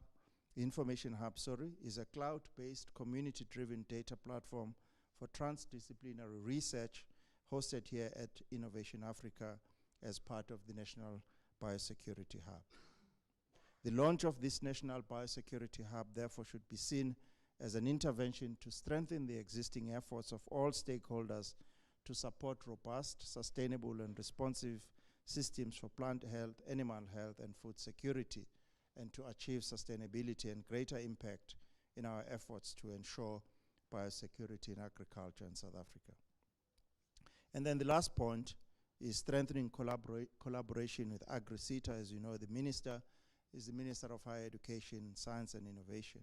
is a cloud-based, community-driven data platform for transdisciplinary research hosted here at Innovation Africa as part of the National Biosecurity Hub. The launch of this National Biosecurity Hub, therefore, should be seen as an intervention to strengthen the existing efforts of all stakeholders to support robust, sustainable, and responsive systems for plant health, animal health, and food security, and to achieve sustainability and greater impact in our efforts to ensure biosecurity in agriculture in South Africa. And then the last point is strengthening collaboration with AgriSeta. As you know, the minister is the Minister of Higher Education, Science and Innovation.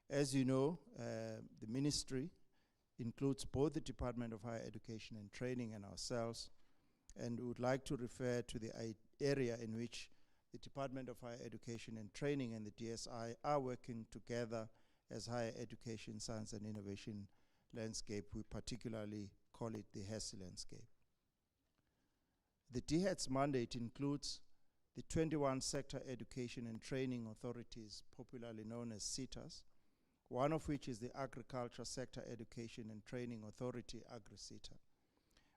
As you know, the ministry includes both the Department of Higher Education and Training and ourselves, and we would like to refer to the area in which the Department of Higher Education and Training and the DSI are working together as higher education, science and innovation landscape. We particularly call it the HESI landscape. The DHET's mandate includes the 21 sector education and training authorities, popularly known as SETAs, one of which is the Agriculture Sector Education and Training Authority, AgriSeta,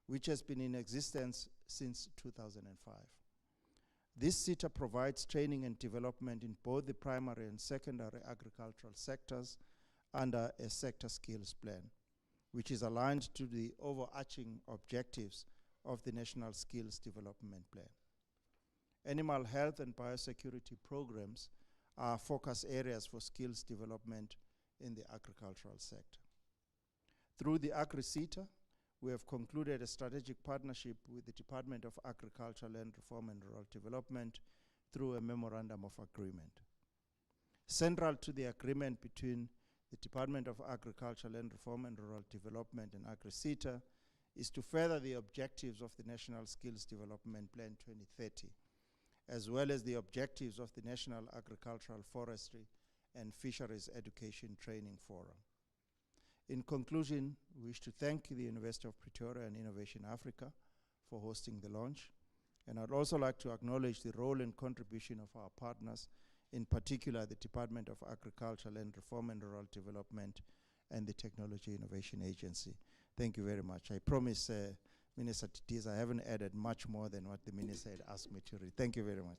which has been in existence since 2005. This SETA provides training and development in both the primary and secondary agricultural sectors under a sector skills plan, which is aligned to the overarching objectives of the National Skills Development Plan. Animal health and biosecurity programs are focus areas for skills development in the agricultural sector. Through the AgriSeta, we have concluded a strategic partnership with the Department of Agriculture, Land Reform and Rural Development through a memorandum of agreement. Central to the agreement between the Department of Agriculture, Land Reform and Rural Development and AgriSETA is to further the objectives of the National Skills Development Plan 2030, as well as the objectives of the National Agricultural Forestry and Fisheries Education Training Forum. In conclusion, we wish to thank the University of Pretoria and Innovation Africa for hosting the launch. And I'd also like to acknowledge the role and contribution of our partners, in particular the Department of Agriculture, Land Reform and Rural Development and the Technology Innovation Agency. Thank you very much. I promise, Minister Titiz, I haven't added much more than what the Minister had asked me to read. Thank you very much.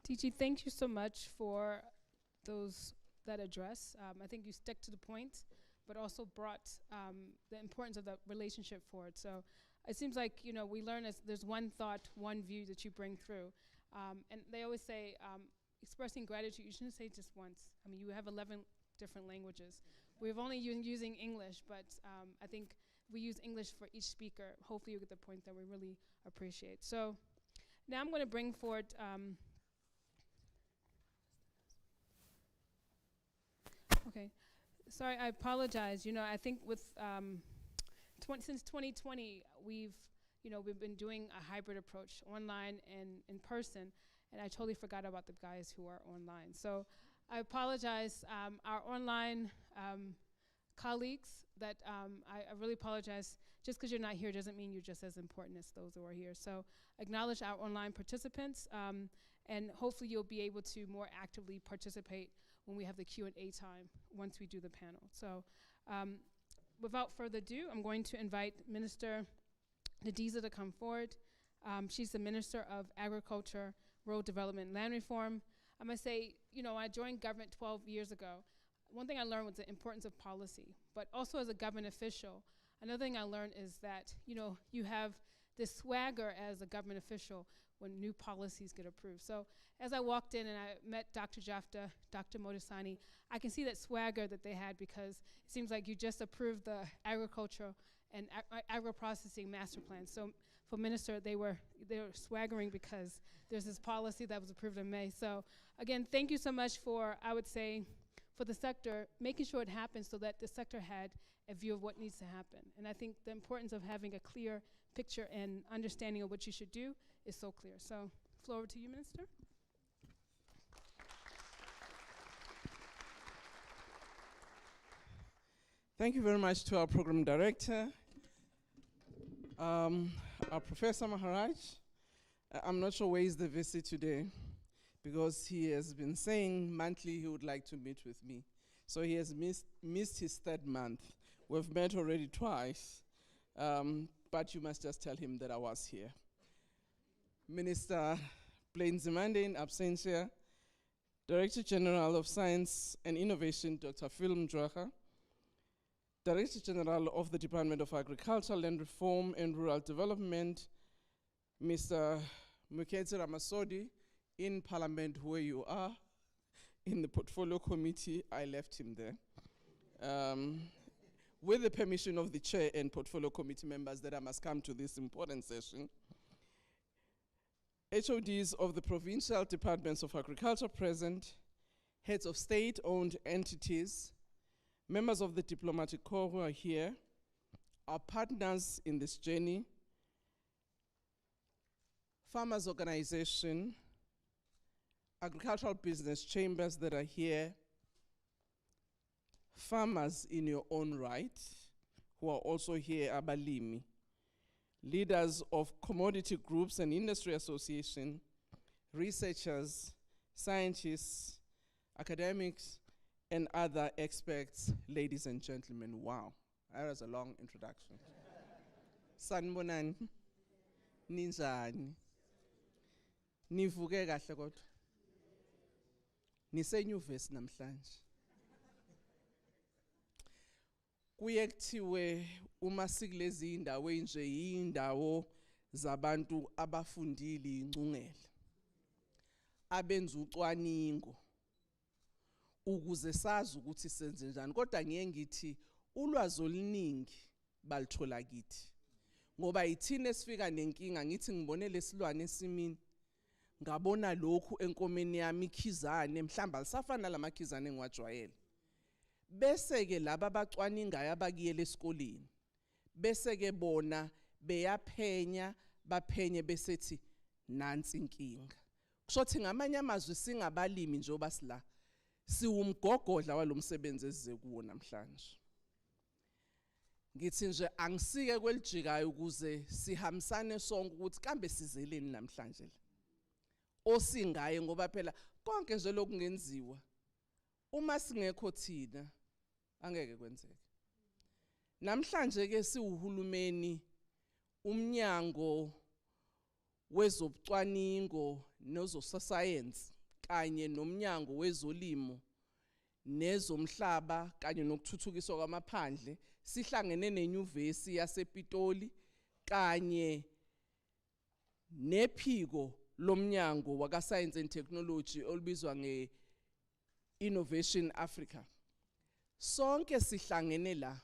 DG, thank you so much for that address. I think you stuck to the point, but also brought the importance of that relationship forward. So it seems like, you know, we learn as there's one thought, one view that you bring through. And they always say, expressing gratitude, you shouldn't say it just once. I mean, you have 11 different languages. We've only been using English, but I think we use English for each speaker. Hopefully you get the point that we really appreciate. So now I'm going to bring forward okay, sorry, I apologize. You know, I think with since 2020, we've been doing a hybrid approach, online and in person, and I totally forgot about the guys who are online. So I apologize, our online colleagues. That I really apologize. Just because you're not here doesn't mean you're just as important as those who are here. So acknowledge our online participants, and hopefully you'll be able to more actively participate when we have the Q&A time once we do the panel. So without further ado, I'm going to invite Minister Nadiza to come forward. She's the Minister of Agriculture, Rural Development, and Land Reform. I must say, you know, I joined government 12 years ago. One thing I learned was the importance of policy, but also as a government official, another thing I learned is that, you know, you have this swagger as a government official when new policies get approved. So as I walked in and I met Dr. Jafta, Dr. Modisani, I can see that swagger that they had, because it seems like you just approved the agriculture and agro-processing master plan. So for Minister, they were swaggering because there's this policy that was approved in May. So again, thank you so much for, I would say, for the sector, making sure it happens so that the sector had a view of what needs to happen. And I think the importance of having a clear picture and understanding of what you should do is so clear. So, floor over to you, Minister. Thank you very much to our program director, our Professor Maharaj. I'm not sure where is the visit today, because he has been saying monthly he would like to meet with me. So he has missed his third month. We've met already twice, but you must just tell him that I was here. Minister Blaine Zimande in absentia, Director General of Science and Innovation, Dr. Phil Mjwaha, Director General of the Department of Agriculture, Land Reform and Rural Development, Mr. Muketse Ramasodi, in Parliament where you are, in the Portfolio Committee. I left him there. With the permission of the Chair and Portfolio Committee members that I must come to this important session, HODs of the Provincial Departments of Agriculture present, heads of state-owned entities, members of the diplomatic corps who are here, our partners in this journey, farmers' organization, agricultural business chambers that are here, farmers in your own right, who are also here, abalimi, leaders of commodity groups and industry association, researchers, scientists, academics, and other experts, ladies and gentlemen. Wow, that was a long introduction. Sanibonani, ninjani, nivuke kahle kodwa, nisenyuvesi namhlanje. Kuye kuthiwe uma sikulezi indawo enje yindawo zabantu abafundile ingcungela, abenza ucwaningo. ukuze sazi ukuthi senze njani. Kodwa ngiye ngithi ulwazi oluningi balithola kithi, ngoba yithina esifika nenkinga. Ngithi ngibone lesilwane esimini, ngabona lokhu enkomeni yami ikhizane, mhlamba lisafana lamakhizane engiwajwayele. Bese ke laba abacwaningayo abakiyele esikoleni, bese ke bona beyaphenya baphenye besethi nansi inkinga. Kushothi ngamanye amazwi singabalimi njengoba sila siwumgogodla walomsebenzi esize kuwo namhlanje. Ngithi nje angisike kwelijikayo ukuze sihambisane sonke ukuthi kambe sizeleni namhlanje la osingaye, ngoba phela konke nje lokungenziwa uma singekho thina angeke kwenzeke. Namhlanje ke siwuhulumeni, umnyango wezobucwaningo nezosayensi kanye nomnyango wezolimo nezomhlaba kanye nokuthuthukiswa kwamaphandle sihlangene nenyuvesi yasePitoli kanye nephiko lomnyango waka Science and Technology olubizwa nge-Innovation Africa. Sonke sihlangene la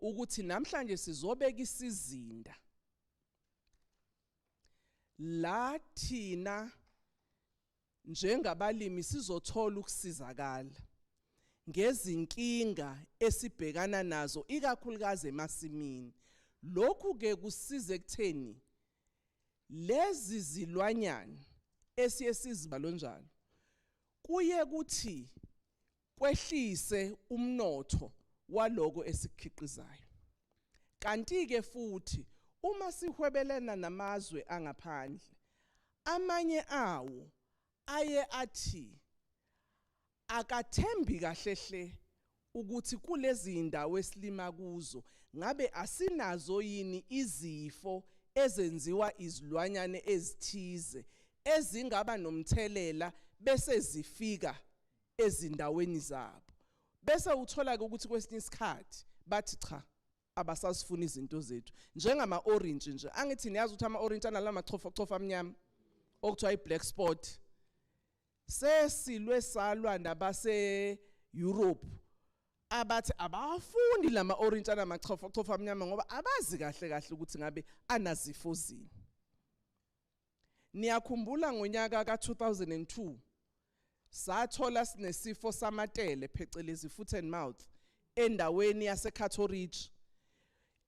ukuthi namhlanje sizobeka isizinda la thina njengabalimi sizothola ukusizakala ngezinkinga esibhekana nazo ikakhulukazi emasimini. Lokhu ke kusize kutheni lezi zilwanyana esiye sizibalo njalo kuye kuthi kwehlise umnotho waloko esikhiqizayo. Kanti ke futhi uma sihwebelana namazwe angaphandle, amanye awo aye athi akathembi kahlehle ukuthi kulezi indawo esilima kuzo ngabe asinazo yini izifo ezenziwa izilwanyane ezithize ezingaba nomthelela bese zifika ezindaweni zabo. Bese uthola ukuthi kwesinye isikhathi bathi cha abasasifuna izinto zethu njengama orange nje. Angithi niyazi ukuthi ama orange analama machofa amnyama okuthiwa i-black spot, sesilwe salwa nabase Europe abathi abafuni lama orange anamachofa amnyama ngoba abazi kahle ukuthi ngabe anazifo zini. Niyakhumbula ngonyaka ka-2002 sathola sinesifo samatele phecelezi foot and mouth endaweni yaseCato Ridge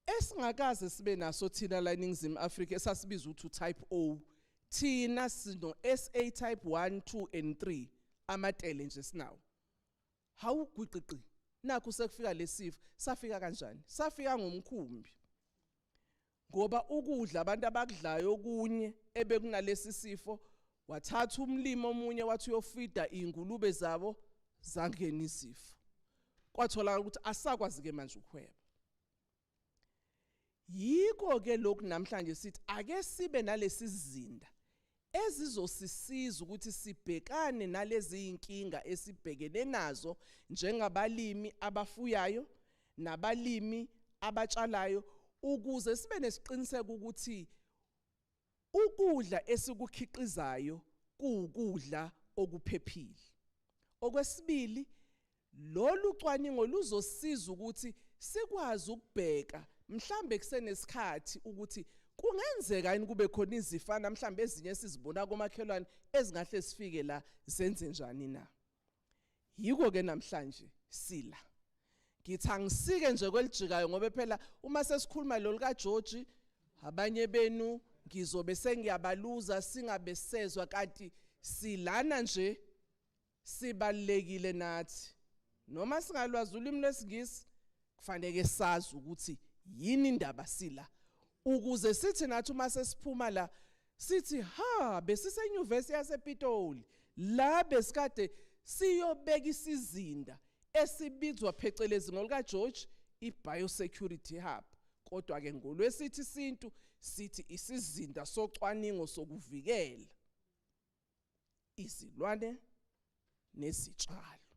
esingakaze sibe naso thina la eNingizimu Afrika esasibiza ukuthi type O. Thina sino SA type 1, 2 and 3 amatele nje sinawo. Hawu gwiqiqi nakho sekufika lesifo. Safika kanjani? Safika ngomkhumbi, ngoba ukudla abantu abakudlayo okunye ebekunalesi sifo, wathatha umlimo omunye wathi uyofida ingulube zabo zangena isifo. Kwathola ukuthi asakwazi ke manje ukuhweba. Yiko ke lokhu namhlanje sithi ake sibe nalesi sizinda ezizosisiza ukuthi sibhekane nalezi inkinga esibhekene nazo njengabalimi abafuyayo nabalimi abatshalayo, ukuze sibe nesiqiniseko ukuthi ukudla esikukhiqizayo kuwukudla okuphephile. Okwesibili, lolu cwaningo luzosiza ukuthi sikwazi ukubheka mhlambe kusenesikhathi ukuthi kungenzeka yini kube khona izifana mhlambe ezinye sizibona komakhelwane ezingahle sifike la zenze njani na. Yiko ke namhlanje sila ngithi angisike nje kwelijikayo ngoba phela uma sesikhuluma lo lika George abanye benu ngizobe sengiyabaluza singabe sezwe, kanti silana nje sibalekile nathi. Noma singalwazi ulimi lwesiNgisi kufanele sazi ukuthi yini indaba sila, ukuze sithi nathi uma sesiphuma la sithi ha besisenyuvesi yasePitoli la besikade siyobeka isizinda esibizwa phecelezi ngolika George i-Biosecurity Hub. Kodwa ke ngolwesithi isintu sithi isizinda socwaningo sokuvikela izilwane nezitshalo,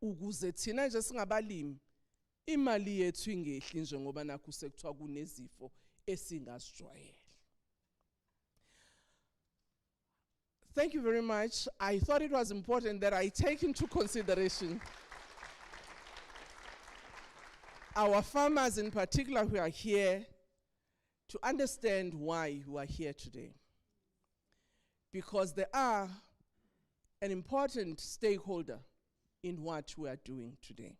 ukuze thina nje singabalimi imali yethu ingehli nje ngoba nakho sekuthiwa kunezifo esingazijwayele. Thank you very much. I thought it was important that I take into consideration our farmers in particular who are here to understand why we are here today. Because they are an important stakeholder in what we are doing today.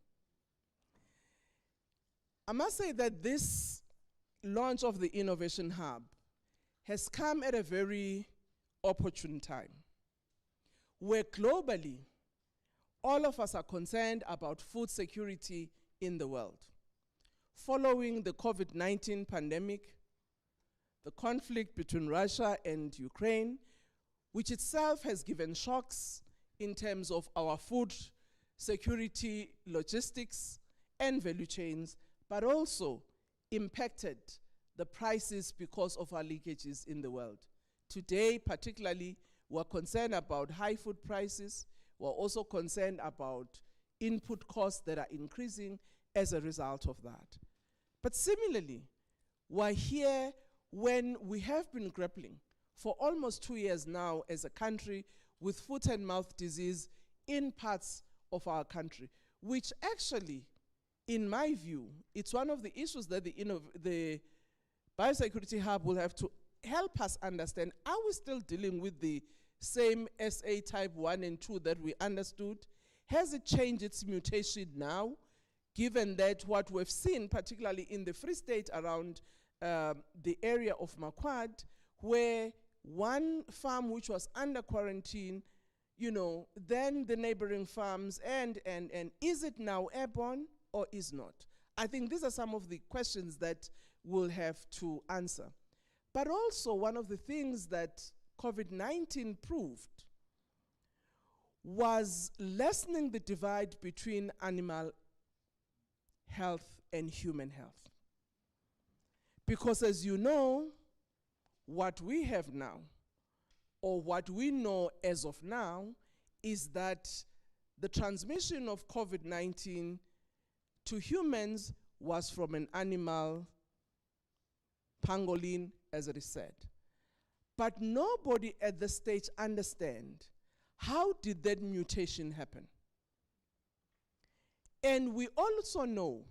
I must say that this launch of the Innovation Hub has come at a very opportune time, where globally, all of us are concerned about food security in the world. Following the COVID-19 pandemic, the conflict between Russia and Ukraine, which itself has given shocks in terms of our food security, logistics, and value chains, but also impacted the prices because of our leakages in the world. Today, particularly, we're concerned about high food prices. We're also concerned about input costs that are increasing as a result of that. But similarly, we're here when we have been grappling for almost 2 years now as a country with foot and mouth disease in parts of our country, which actually, in my view, it's one of the issues that the Biosecurity Hub will have to help us understand. Are we still dealing with the same SA type 1 and 2 that we understood? Has it changed its mutation now, given that what we've seen, particularly in the Free State around the area of Makwad, where one farm which was under quarantine, then the neighboring farms, and is it now airborne or is not? I think these are some of the questions that we'll have to answer. But also, one of the things that COVID-19 proved was lessening the divide between animal health and human health. Because as you know, what we have now, or what we know as of now, is that the transmission of COVID-19 to humans was from an animal, pangolin, as it is said. But nobody at this stage understand how did that mutation happen. And we also know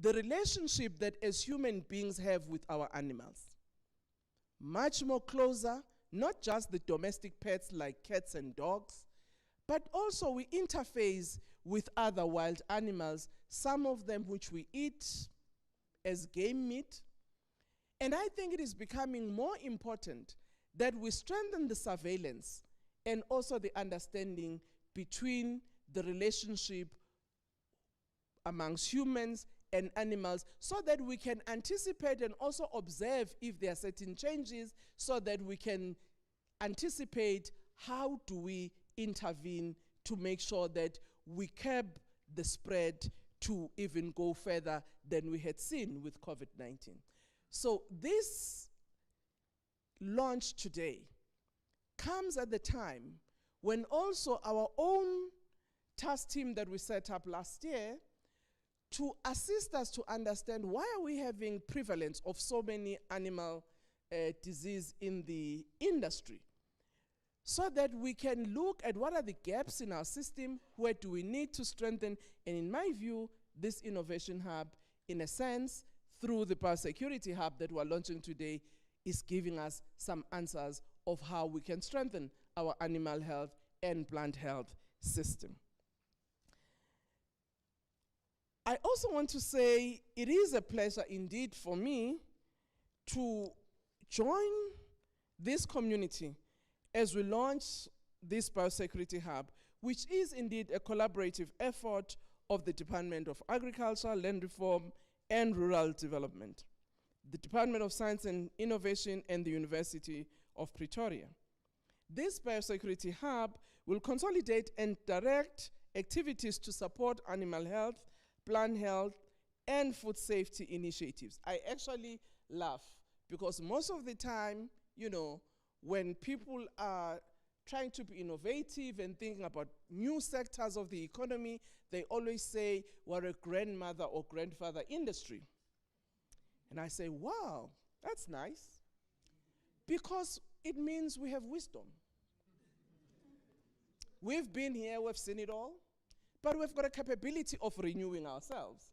the relationship that as human beings have with our animals. Much more closer, not just the domestic pets like cats and dogs, but also we interface with other wild animals, some of them which we eat as game meat. And I think it is becoming more important that we strengthen the surveillance and also the understanding between the relationship amongst humans and animals, so that we can anticipate and also observe if there are certain changes, so that we can anticipate how do we intervene to make sure that we curb the spread to even go further than we had seen with COVID-19. So this launch today comes at the time when also our own task team that we set up last year to assist us to understand why are we having prevalence of so many animal disease in the industry, so that we can look at what are the gaps in our system, where do we need to strengthen. And in my view, this Innovation Hub, in a sense, through the Biosecurity Hub that we're launching today, is giving us some answers of how we can strengthen our animal health and plant health system. I also want to say it is a pleasure indeed for me to join this community as we launch this Biosecurity Hub, which is indeed a collaborative effort of the Department of Agriculture, Land Reform, and Rural Development, the Department of Science and Innovation, and the University of Pretoria. This Biosecurity Hub will consolidate and direct activities to support animal health, plant health, and food safety initiatives. I actually laugh because most of the time, when people are trying to be innovative and thinking about new sectors of the economy, they always say, we're a grandmother or grandfather industry. And I say, wow, that's nice, because it means we have wisdom. we've been here, we've seen it all, but we've got a capability of renewing ourselves.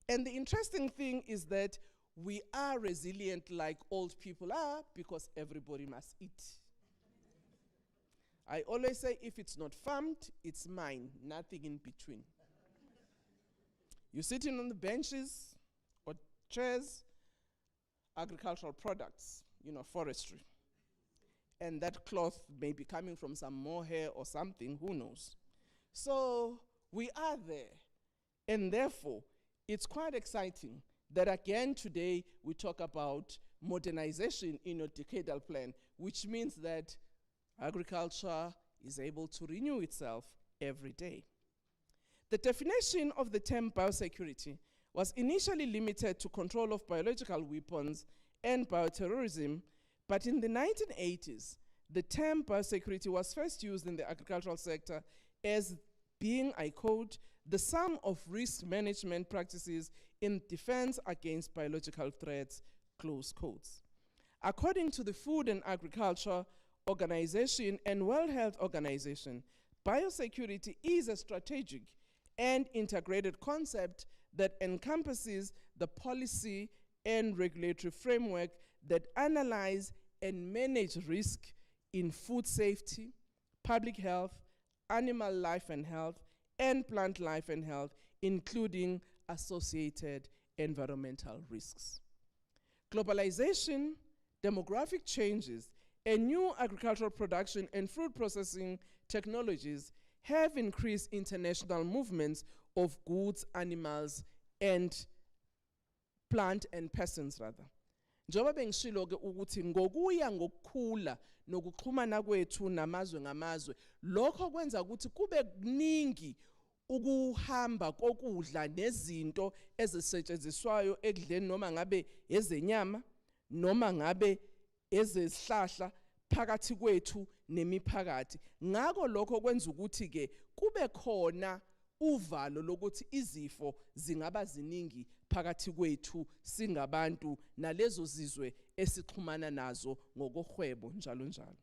And the interesting thing is that we are resilient like old people are because everybody must eat. I always say if it's not farmed, it's mine, nothing in between. You're sitting on the benches or chairs, agricultural products, forestry. And that cloth may be coming from some mohair or something, who knows? So we are there. And therefore, it's quite exciting that again today we talk about modernization in a decadal plan, which means that agriculture is able to renew itself every day. The definition of the term biosecurity was initially limited to control of biological weapons and bioterrorism, but in the 1980s, the term biosecurity was first used in the agricultural sector as being, I quote, the sum of risk management practices in defense against biological threats, close quotes. According to the Food and Agriculture Organization and World Health Organization, biosecurity is a strategic and integrated concept that encompasses the policy and regulatory framework that analyze and manage risk in food safety, public health, animal life and health, and plant life and health, including associated environmental risks. Globalization, demographic changes, and new agricultural production and food processing technologies have increased international movements of goods, animals, and plant and persons rather. Njengoba bengishilo ke ukuthi ngokuya ngokukhula nokuxhumana kwethu namazwe ngamazwe, lokho kwenza ukuthi kube kuningi ukuhamba kokudla nezinto ezisetshenziswayo ekudleni noma ngabe ezenyama noma ngabe ezezihlahla phakathi kwethu nemiphakathi. Ngakho lokho kwenza ukuthi ke kube khona uvalo lokuthi izifo zingaba ziningi phakathi kwethu singabantu nalezo zizwe esixhumana nazo ngokohwebo njalo njalo.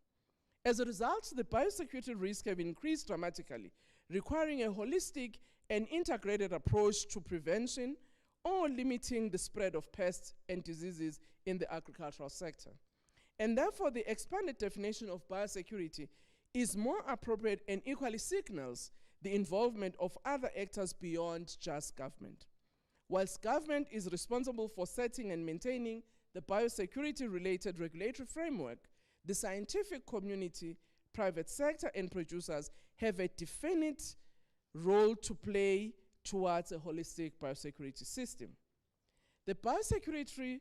As a result, the biosecurity risks have increased dramatically, requiring a holistic and integrated approach to prevention or limiting the spread of pests and diseases in the agricultural sector. And therefore, the expanded definition of biosecurity is more appropriate and equally signals the involvement of other actors beyond just government. Whilst government is responsible for setting and maintaining the biosecurity-related regulatory framework, the scientific community, private sector, and producers have a definite role to play towards a holistic biosecurity system. The biosecurity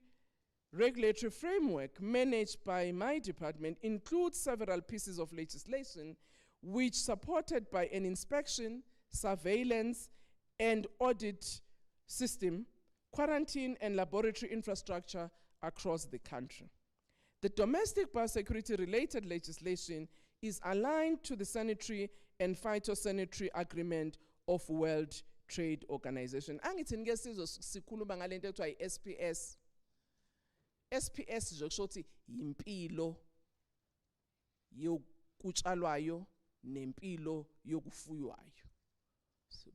regulatory framework managed by my department includes several pieces of legislation which supported by an inspection, surveillance, and audit system, quarantine and laboratory infrastructure across the country. The domestic biosecurity related legislation is aligned to the sanitary and phytosanitary agreement of World Trade Organization. Angithi ngeke sikhuluma ngalento ekuthiwa i-SPS. SPS nje kusho impilo yokutshalwayo nempilo yokufuywayo.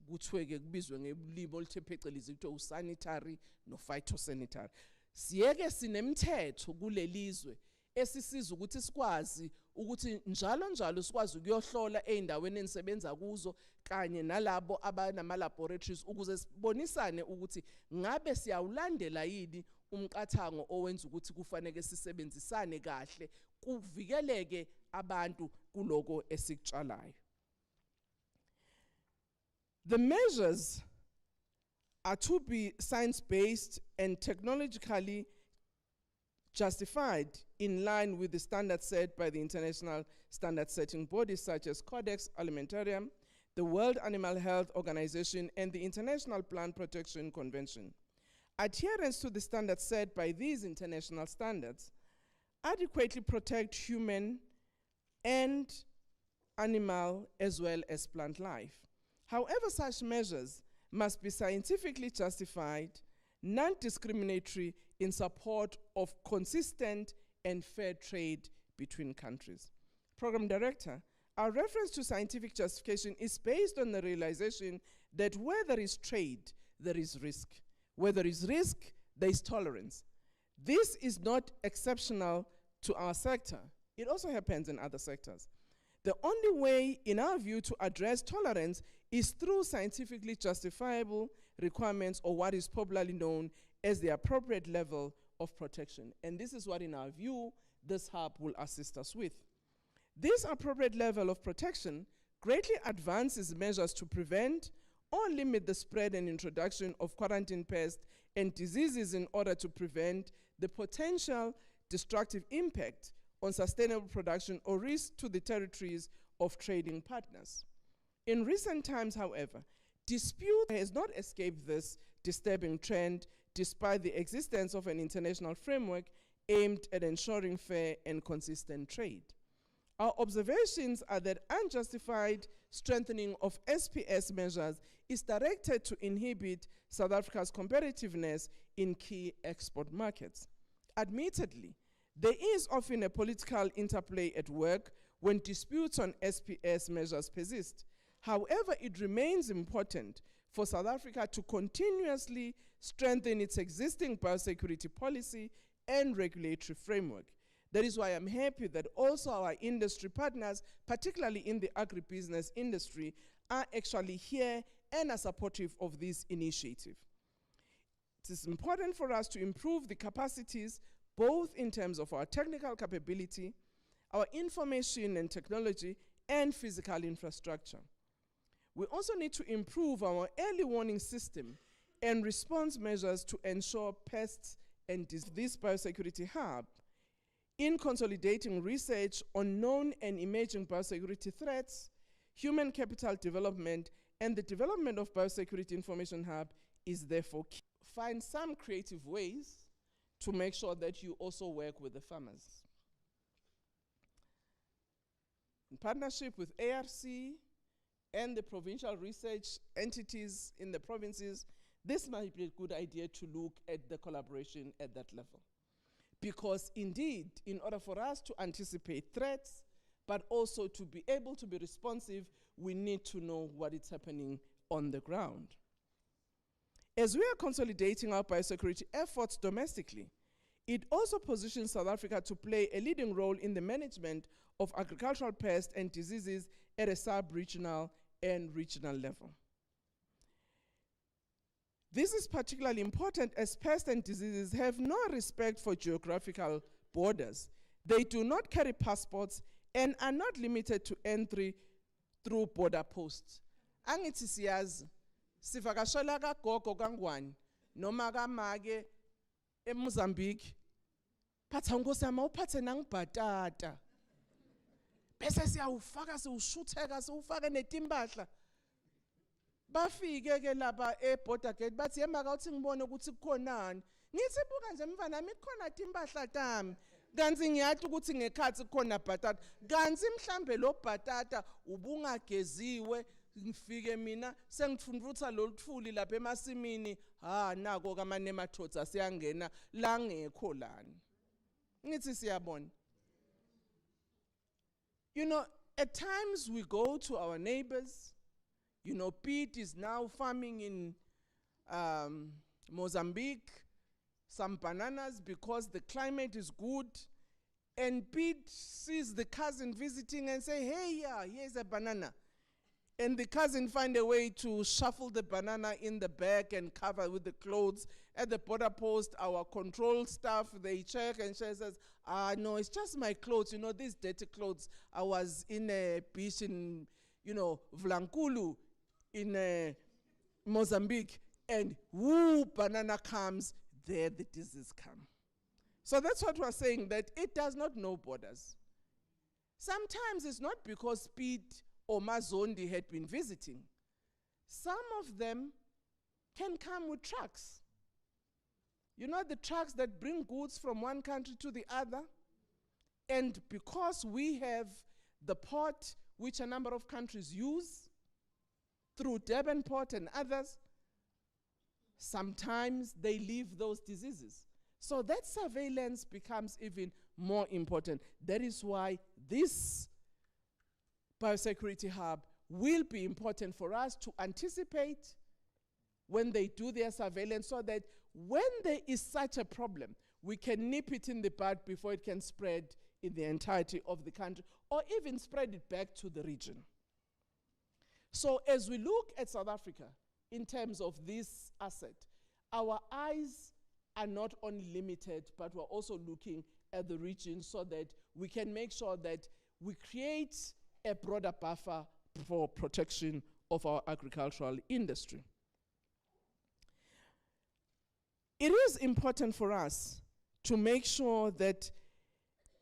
Kuthiwe ke kubizwe ngelimo oluthe phecelezi kuthiwa usanitary no phytosanitary. Siyeke sinemthetho kulelizwe esisiza ukuthi sikwazi ukuthi njalo sikwazi ukuyohlola eindaweni enisebenza kuzo kanye nalabo abanama laboratories ukuze sibonisane ukuthi ngabe siyawulandela yini umqathango owenza ukuthi kufanele sisebenzisane kahle kuvikeleke abantu kuloko esikutshalayo. The measures are to be science-based and technologically justified in line with the standards set by the international standard-setting bodies such as Codex Alimentarium, the World Animal Health Organization, and the International Plant Protection Convention. Adherence to the standards set by these international standards adequately protect human and animal as well as plant life. However, such measures must be scientifically justified, non-discriminatory in support of consistent and fair trade between countries. Program Director, Our reference to scientific justification is based on the realization that where there is trade, there is risk. Where there is risk, there is tolerance. This is not exceptional to our sector. It also happens in other sectors. The only way, in our view, to address tolerance is through scientifically justifiable requirements, or what is popularly known as the appropriate level of protection. And this is what, in our view, this hub will assist us with. This appropriate level of protection greatly advances measures to prevent or limit the spread and introduction of quarantine pests and diseases in order to prevent the potential destructive impact on sustainable production or risk to the territories of trading partners. In recent times, however, dispute has not escaped this disturbing trend despite the existence of an international framework aimed at ensuring fair and consistent trade. Our observations are that unjustified strengthening of SPS measures is directed to inhibit South Africa's competitiveness in key export markets. Admittedly, there is often a political interplay at work when disputes on SPS measures persist. However, it remains important for South Africa to continuously strengthen its existing biosecurity policy and regulatory framework. That is why I'm happy that also our industry partners, particularly in the agribusiness industry, are actually here and are supportive of this initiative. It is important for us to improve the capacities, both in terms of our technical capability, our information and technology, and physical infrastructure. We also need to improve our early warning system and response measures to ensure pests and this biosecurity hub in consolidating research on known and emerging biosecurity threats, human capital development, and the development of biosecurity information hub is therefore key. Find some creative ways to make sure that you also work with the farmers. In partnership with ARC and the provincial research entities in the provinces, this might be a good idea to look at the collaboration at that level. Because indeed, in order for us to anticipate threats, but also to be able to be responsive, we need to know what is happening on the ground. As we are consolidating our biosecurity efforts domestically, it also positions South Africa to play a leading role in the management of agricultural pests and diseases at a sub-regional and regional level. This is particularly important as pests and diseases have no respect for geographical borders. They do not carry passports and are not limited to entry through border posts. Angithi siyazi sivakashela kagogo kangwani noma kamake eMozambique phatha Nkosi yami uphathe nangibhatata bese siyawufaka siwushutheka siwufake netimpahla bafike ke lapha eborder gate bathi yema kawuthi ngibone ukuthi kukhonani ngithi buka nje mfana nami kukhona timpahla tami kanti ngiyathi ukuthi ngekhathi kukhona bhatata kanti mhlambe lo bhatata ubungageziwe ngifike mina sengithunrutha lo luthuli lapha emasimini nako kamanematodes asiyangena la ngekho lana ngithi siyabona. You know, at times we go to our neighbors. You know, Pete is now farming in Mozambique, some bananas because the climate is good. And Pete sees the cousin visiting and say, hey, yeah, here's a banana. And the cousin find a way to shuffle the banana in the bag and cover with the clothes. At the border post, our control staff, they check and she says, no, it's just my clothes. You know, these dirty clothes. I was in a beach in, you know, Vlankulu in Mozambique. And whoo, banana comes, there the disease come. So that's what we're saying, that it does not know borders. Sometimes it's not because Pete or Mazondi had been visiting. Some of them can come with trucks. You know, the trucks that bring goods from one country to the other. And because we have the port, which a number of countries use, through Durban Port and others, sometimes they leave those diseases. So that surveillance becomes even more important. That is why this biosecurity hub will be important for us to anticipate when they do their surveillance, so that when there is such a problem, we can nip it in the bud before it can spread in the entirety of the country, or even spread it back to the region. So as we look at South Africa in terms of this asset, our eyes are not only limited, but we're also looking at the region so that we can make sure that we create a broader buffer for protection of our agricultural industry. It is important for us to make sure that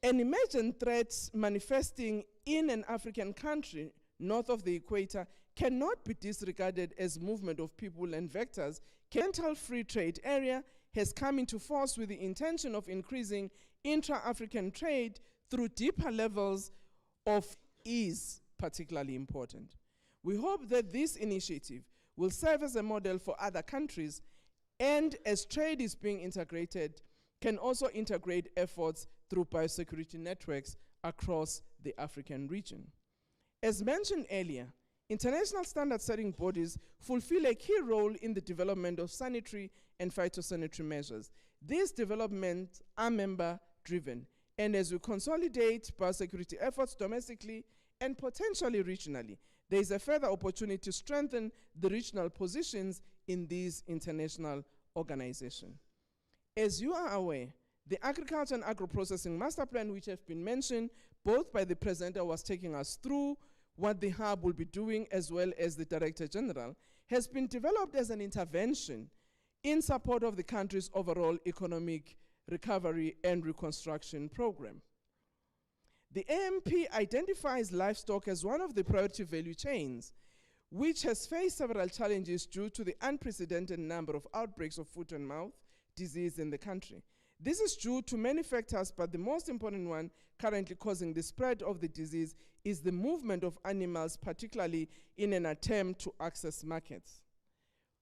an emergent threat manifesting in an African country north of the equator cannot be disregarded as movement of people and vectors. Continental Free Trade Area has come into force with the intention of increasing intra-African trade through deeper levels of ease, particularly important. We hope that this initiative will serve as a model for other countries, and as trade is being integrated, can also integrate efforts through biosecurity networks across the African region. As mentioned earlier, international standard-setting bodies fulfill a key role in the development of sanitary and phytosanitary measures. These developments are member-driven, and as we consolidate biosecurity efforts domestically and potentially regionally, there is a further opportunity to strengthen the regional positions in these international organizations. As you are aware, the Agriculture and Agro-Processing Master Plan, which have been mentioned both by the presenter who was taking us through what the hub will be doing, as well as the Director General, has been developed as an intervention in support of the country's overall economic recovery and reconstruction program. The AMP identifies livestock as one of the priority value chains, which has faced several challenges due to the unprecedented number of outbreaks of foot and mouth disease in the country. This is due to many factors, but the most important one currently causing the spread of the disease is the movement of animals, particularly in an attempt to access markets.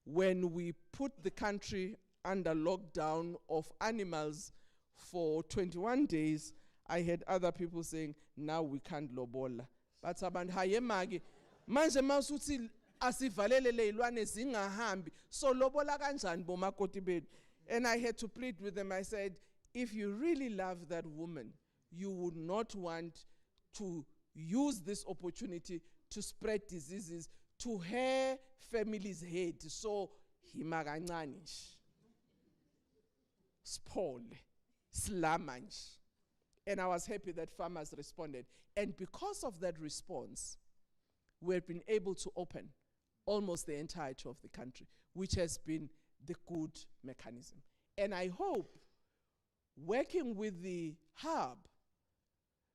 When we put the country under lockdown of animals for 21 days, I had other people saying, now we can't lobola. But abantu haye magi, manje masuthi asivalele leilwane zingahambi, so lobola kanjani bomakoti bethu. And I had to plead with them. I said, if you really love that woman, you would not want to use this opportunity to spread diseases to her family's head. So, himagancane nje. Spole, slamanje. And I was happy that farmers responded. And because of that response, we've been able to open almost the entirety of the country, which has been the good mechanism. And I hope, working with the hub,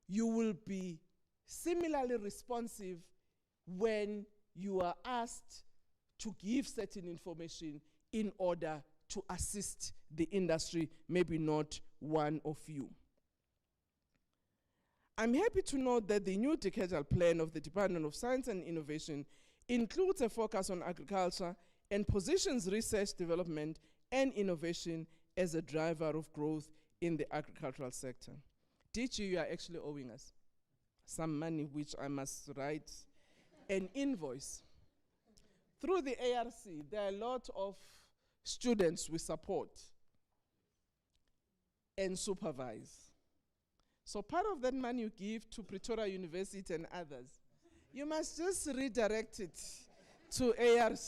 you will be similarly responsive when you are asked to give certain information in order to assist the industry, maybe not one of you. I'm happy to note that the new decadal plan of the Department of Science and Innovation includes a focus on agriculture and positions research, development, and innovation as a driver of growth in the agricultural sector. DG, you are actually owing us some money, which I must write an invoice. Through the ARC, there are a lot of students we support and supervise. So part of that money you give to Pretoria University and others, you must just redirect it to ARC.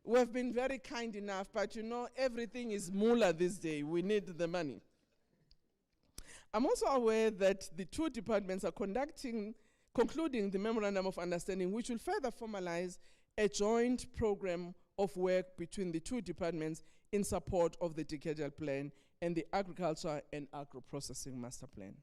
We have been very kind enough, but you know, everything is moolah this day. We need the money. I'm also aware that the two departments are concluding the Memorandum of Understanding, which will further formalize a joint program of work between the two departments in support of the decadal plan and the Agriculture and Agro-Processing Master Plan.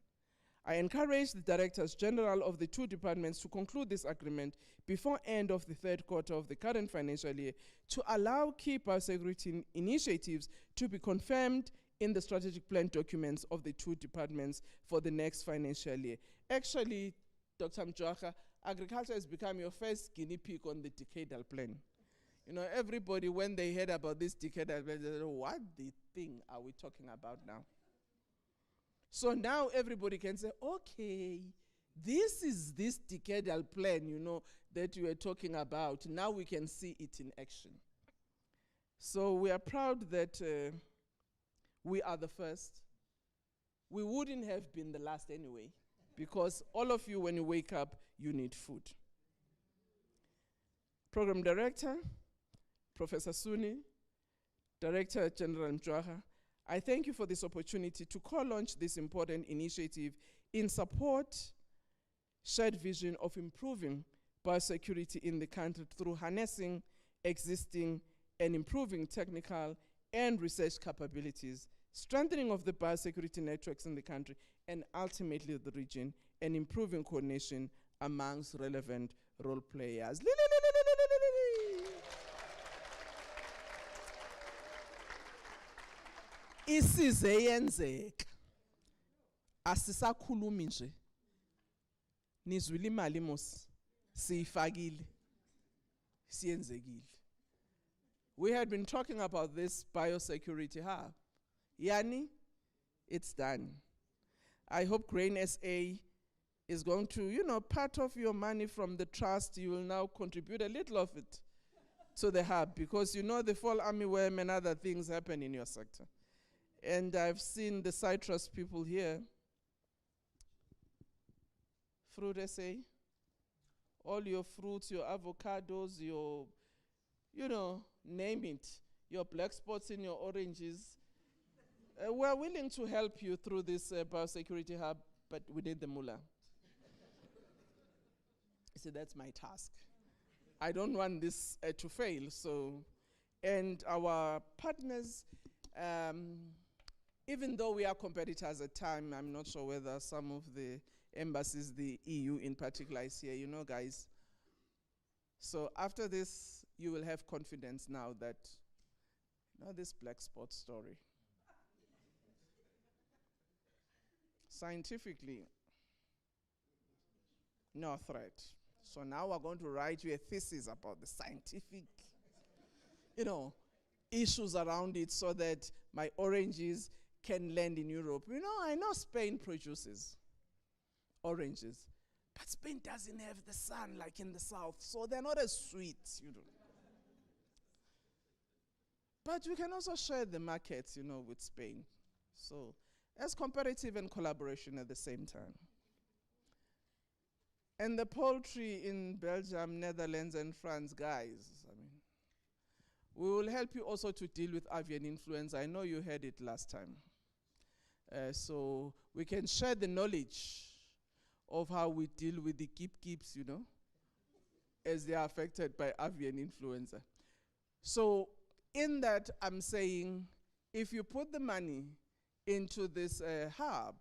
I encourage the Directors General of the two departments to conclude this agreement before end of the third quarter of the current financial year to allow key biosecurity initiatives to be confirmed in the strategic plan documents of the two departments for the next financial year. Actually, Dr. Mjwaka, agriculture has become your first guinea pig on the decadal plan. You know, everybody, when they heard about this decadal plan, they said, what the thing are we talking about now? So now everybody can say, okay, This is this decadal plan, you know, that you were talking about. Now we can see it in action. So we are proud that we are the first. We wouldn't have been the last anyway, because all of you, when you wake up, you need food. Program Director, Professor Suni, Director General Mjwaha, I thank you for this opportunity to co-launch this important initiative in support, shared vision of improving biosecurity in the country through harnessing existing and improving technical and research capabilities, strengthening of the biosecurity networks in the country, and ultimately the region, and improving coordination amongst relevant role players. Isize yenzeka. Asisakhulumi nje. Nizwile imali mos siyifakile. Siyenzekile. We had been talking about this biosecurity hub. Yani, it's done. I hope Grain SA is going to, you know, part of your money from the trust, you will now contribute a little of it to the hub, because you know the fall armyworm and other things happen in your sector. And I've seen the citrus people here. Fruit SA, all your fruits, your avocados, your, you know, name it, your black spots in your oranges. We're willing to help you through this biosecurity hub, but we need the mullah. So that's my task. I don't want this to fail, so. And our partners, even though we are competitors at time, I'm not sure whether some of the embassies, the EU in particular is here, you know, guys. So after this, you will have confidence now that, you know, this black spot story. Scientifically, no threat. So now we're going to write you a thesis about the scientific, you know, issues around it so that my oranges can land in Europe. You know, I know Spain produces oranges, but Spain doesn't have the sun like in the south, so they're not as sweet, you know. But we can also share the markets, you know, with Spain. So as comparative and collaboration at the same time. And the poultry in Belgium, Netherlands, and France, guys, I mean, we will help you also to deal with avian influenza. I know you heard it last time. So we can share the knowledge of how we deal with the keeps, you know, as they are affected by avian influenza. So in that, I'm saying, if you put the money into this hub,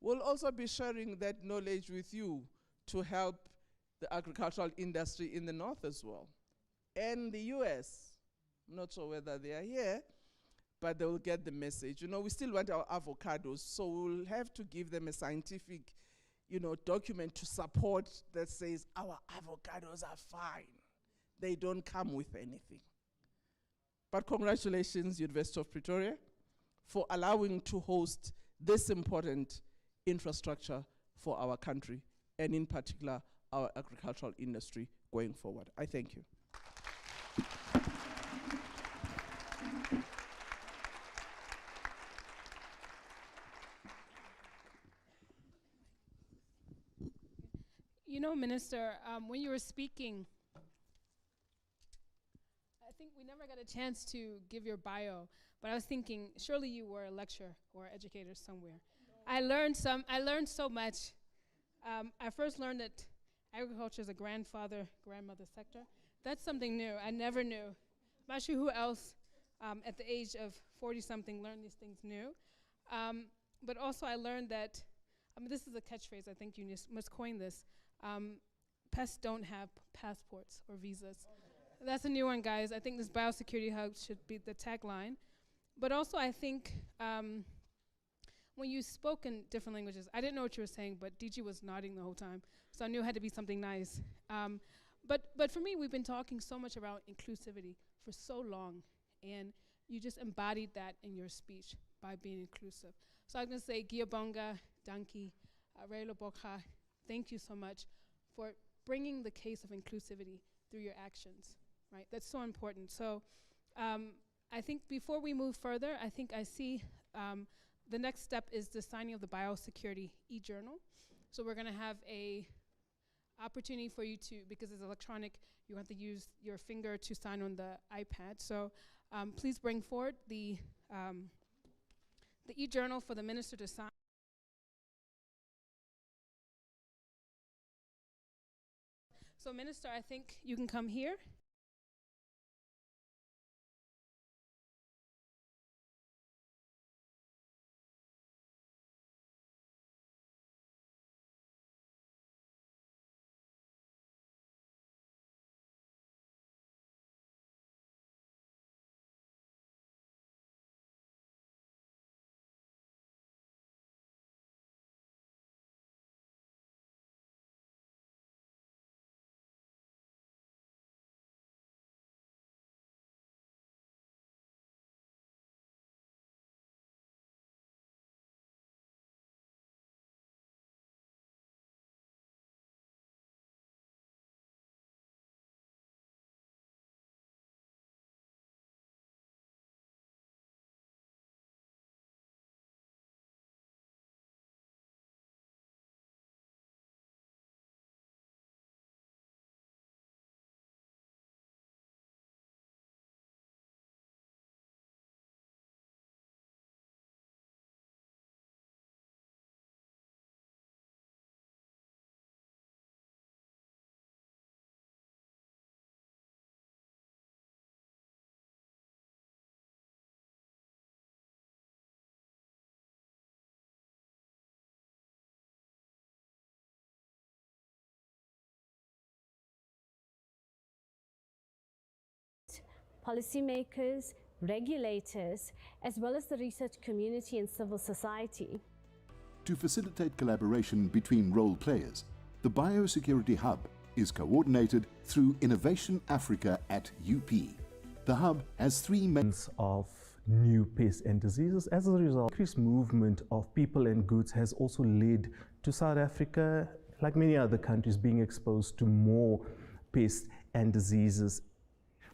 we'll also be sharing that knowledge with you to help the agricultural industry in the north as well. And the US, I'm not sure whether they are here, but they will get the message. You know, we still want our avocados, so we'll have to give them a scientific, you know, document to support that says our avocados are fine. They don't come with anything. But congratulations, University of Pretoria, for allowing to host this important infrastructure for our country, and in particular, our agricultural industry going forward. I thank you. You know, Minister, when you were speaking, I think we never got a chance to give your bio, but I was thinking, surely you were a lecturer or educator somewhere. I learned so much. I first learned that agriculture is a grandmother sector. That's something new. I never knew. I'm not sure who else at the age of 40-something learned these things new. But also I learned that, this is a catchphrase, I think you must coin this. Pests don't have passports or visas. That's a new one, guys. I think this biosecurity hub should be the tagline. But also I think when you spoke in different languages, I didn't know what you were saying, but DG was nodding the whole time, so I knew it had to be something nice. But for me, we've been talking so much about inclusivity for so long, and you just embodied that in your speech by being inclusive. So I'm going to say, Giyabonga, Danki, Relo Bokha, thank you so much for bringing the case of inclusivity through your actions, right? That's so important. So I think before we move further, I think I see the next step is the signing of the Biosecurity e-journal. So we're gonna have a opportunity for you to, because it's electronic, you have to use your finger to sign on the iPad. So please bring forward the e-journal for the minister to sign. So Minister, I think you can come here. Policymakers, regulators, as well as the research community and civil society. To facilitate collaboration between role players, the Biosecurity Hub is coordinated through Innovation Africa at UP. The hub has three main of new pests and diseases. As a result, increased movement of people and goods has also led to South Africa, like many other countries, being exposed to more pests and diseases.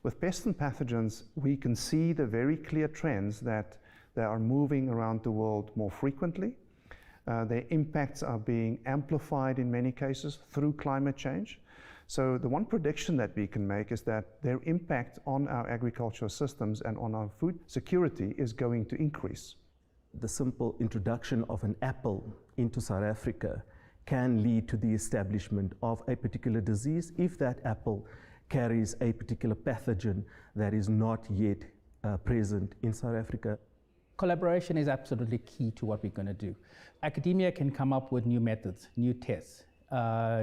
With pests and pathogens, we can see the very clear trends that they are moving around the world more frequently. Their impacts are being amplified in many cases through climate change. So the one prediction that we can make is that their impact on our agricultural systems and on our food security is going to increase. The simple introduction of an apple into South Africa can lead to the establishment of a particular disease if that apple carries a particular pathogen that is not yet present in South Africa. Collaboration is absolutely key to what we're going to do. Academia can come up with new methods, new tests,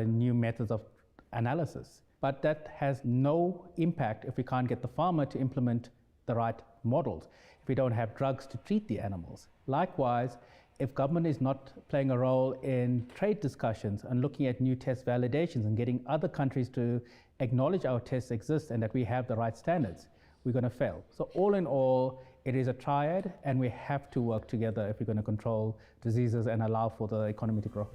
new methods of analysis, but that has no impact if we can't get the farmer to implement the right models, if we don't have drugs to treat the animals. Likewise, if government is not playing a role in trade discussions and looking at new test validations and getting other countries to acknowledge our tests exist and that we have the right standards, we're going to fail. So all in all, it is a triad, and we have to work together if we're going to control diseases and allow for the economy to grow.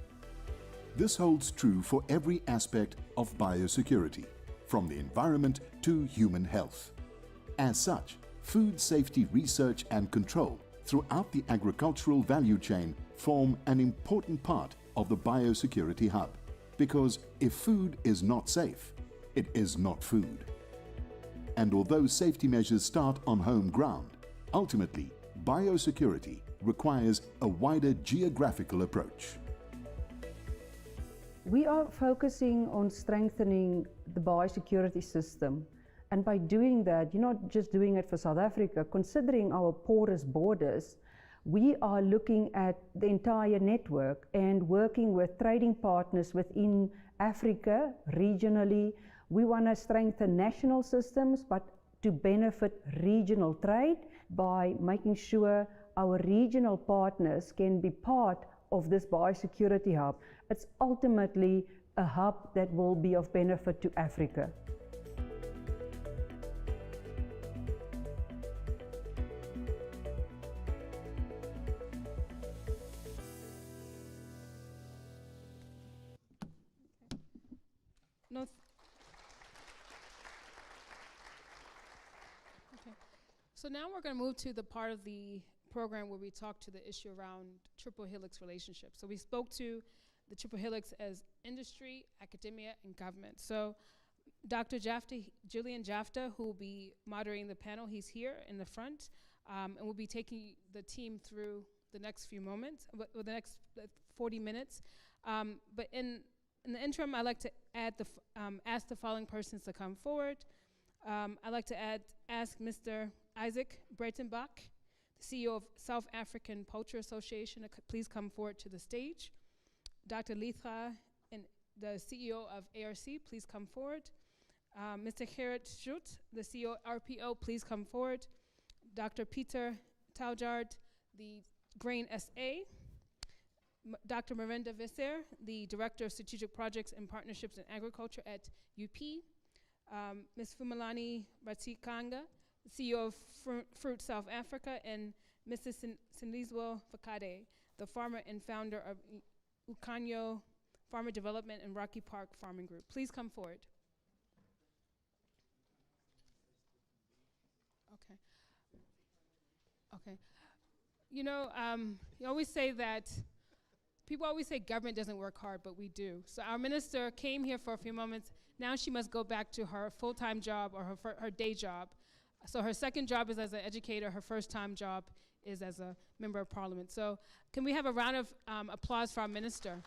This holds true for every aspect of biosecurity, from the environment to human health. As such, food safety research and control throughout the agricultural value chain form an important part of the Biosecurity Hub, because if food is not safe, it is not food. And although safety measures start on home ground, ultimately, biosecurity requires a wider geographical approach. We are focusing on strengthening the biosecurity system. And by doing that, you're not just doing it for South Africa. Considering our porous borders, we are looking at the entire network and working with trading partners within Africa, regionally. We want to strengthen national systems, but to benefit regional trade by making sure our regional partners can be part of this biosecurity hub. It's ultimately a hub that will be of benefit to Africa. So now we're going to move to the part of the program where we talk to the issue around triple helix relationships. So we spoke to the triple helix as industry, academia, and government. So Dr. Julian Jafta, who will be moderating the panel, he's here in the front, and will be taking the team through the next few moments, the next 40 minutes. But in the interim, I'd like to ask the following persons to come forward. I'd like to ask Mr. Isaac Breitenbach, the CEO of South African Poultry Association, to please come forward to the stage. Dr. Lithra, the CEO of ARC, please come forward. Mr. Gerrit Schut, the CEO of RPO, please come forward. Dr. Peter DALRRD, the Grain SA. Dr. Miranda Visser, the Director of Strategic Projects and Partnerships in Agriculture at UP. Ms. Fumalani Ratsikanga, CEO of Fruit South Africa, and Mrs. Sinizwe Fakade, the farmer and founder of Ukanyo Farmer Development and Rocky Park Farming Group. Please come forward. Okay. Okay. You know, you always say that, people always say government doesn't work hard, but we do. So our minister came here for a few moments. Now she must go back to her full-time job or her day job. So her second job is as an educator. Her first-time job is as a member of parliament. So can we have a round of applause for our minister?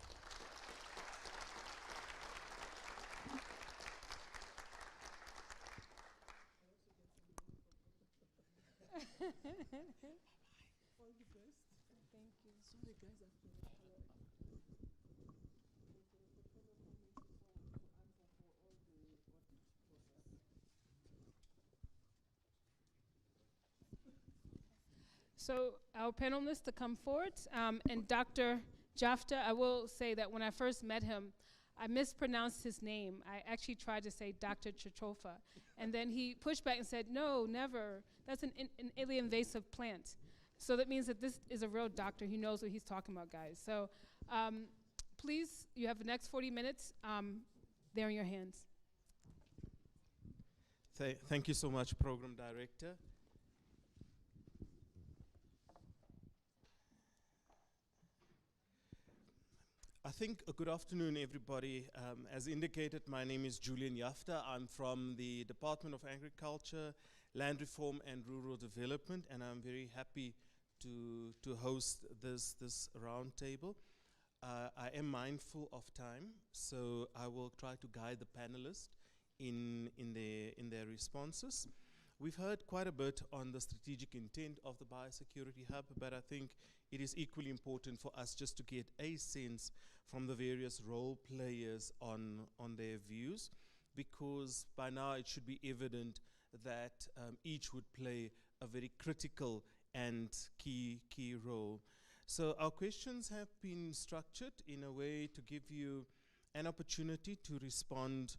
So our panelists to come forward, and Dr. Jafta, I will say that when I first met him, I mispronounced his name. I actually tried to say Dr. Chichofa, and then he pushed back and said, no, never. That's an alien invasive plant. So that means that this is a real doctor. He knows what he's talking about, guys. So please, you have the next 40 minutes. They're in your hands. Thank you so much, Program Director. I think good afternoon, everybody. As indicated, my name is Julian Jafta. I'm from the Department of Agriculture, Land Reform and Rural Development, and I'm very happy to host this roundtable. I am mindful of time, so I will try to guide the panelists in their responses. We've heard quite a bit on the strategic intent of the Biosecurity Hub, but I think it is equally important for us just to get a sense from the various role players on their views, because by now it should be evident that each would play a very critical and key role. So our questions have been structured in a way to give you an opportunity to respond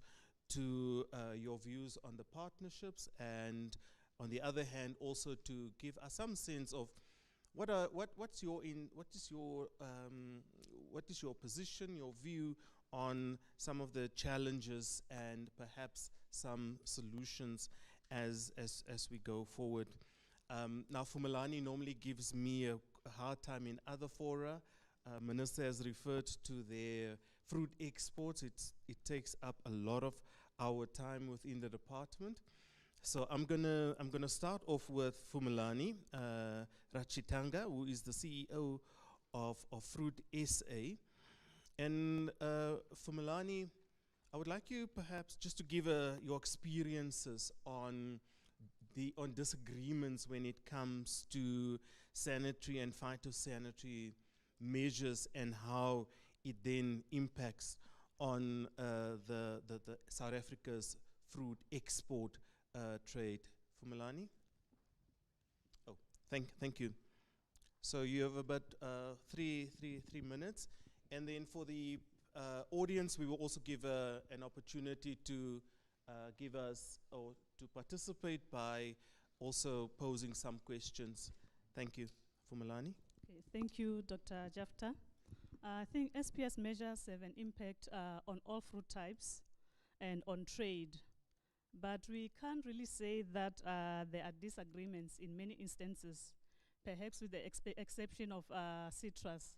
to your views on the partnerships, and on the other hand also to give us some sense of what is your position, your view on some of the challenges and perhaps some solutions as we go forward. Now, Fumalani normally gives me a hard time in other fora. Minister has referred to their fruit exports. It takes up a lot of our time within the department. So I'm gonna start off with Fumalani Ratsikanga, who is the CEO of Fruit SA. And Fumalani, I would like you perhaps just to give your experiences on disagreements when it comes to sanitary and phytosanitary measures and how it then impacts on the South Africa's fruit export trade. Fumalani? Oh, thank you. So you have about three minutes, and then for the audience, we will also give an opportunity to give us or to participate by also posing some questions. Thank you. Fumalani? Okay, thank you, Dr. Jafta. I think SPS measures have an impact on all fruit types and on trade. But we can't really say that there are disagreements in many instances, perhaps with the exception of citrus,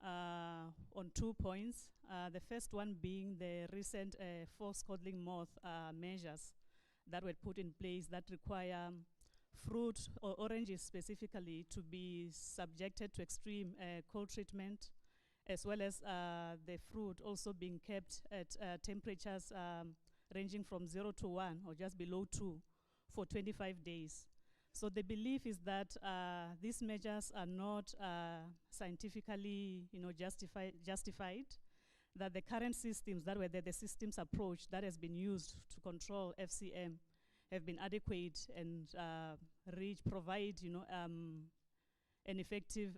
on 2 points. The first one being the recent forced codling moth measures that were put in place that require fruit or oranges specifically to be subjected to extreme cold treatment, as well as the fruit also being kept at temperatures ranging from 0 to 1 or just below 2 for 25 days. So the belief is that these measures are not scientifically, justified, that the current systems that were the systems approach that has been used to control FCM have been adequate and provide, an effective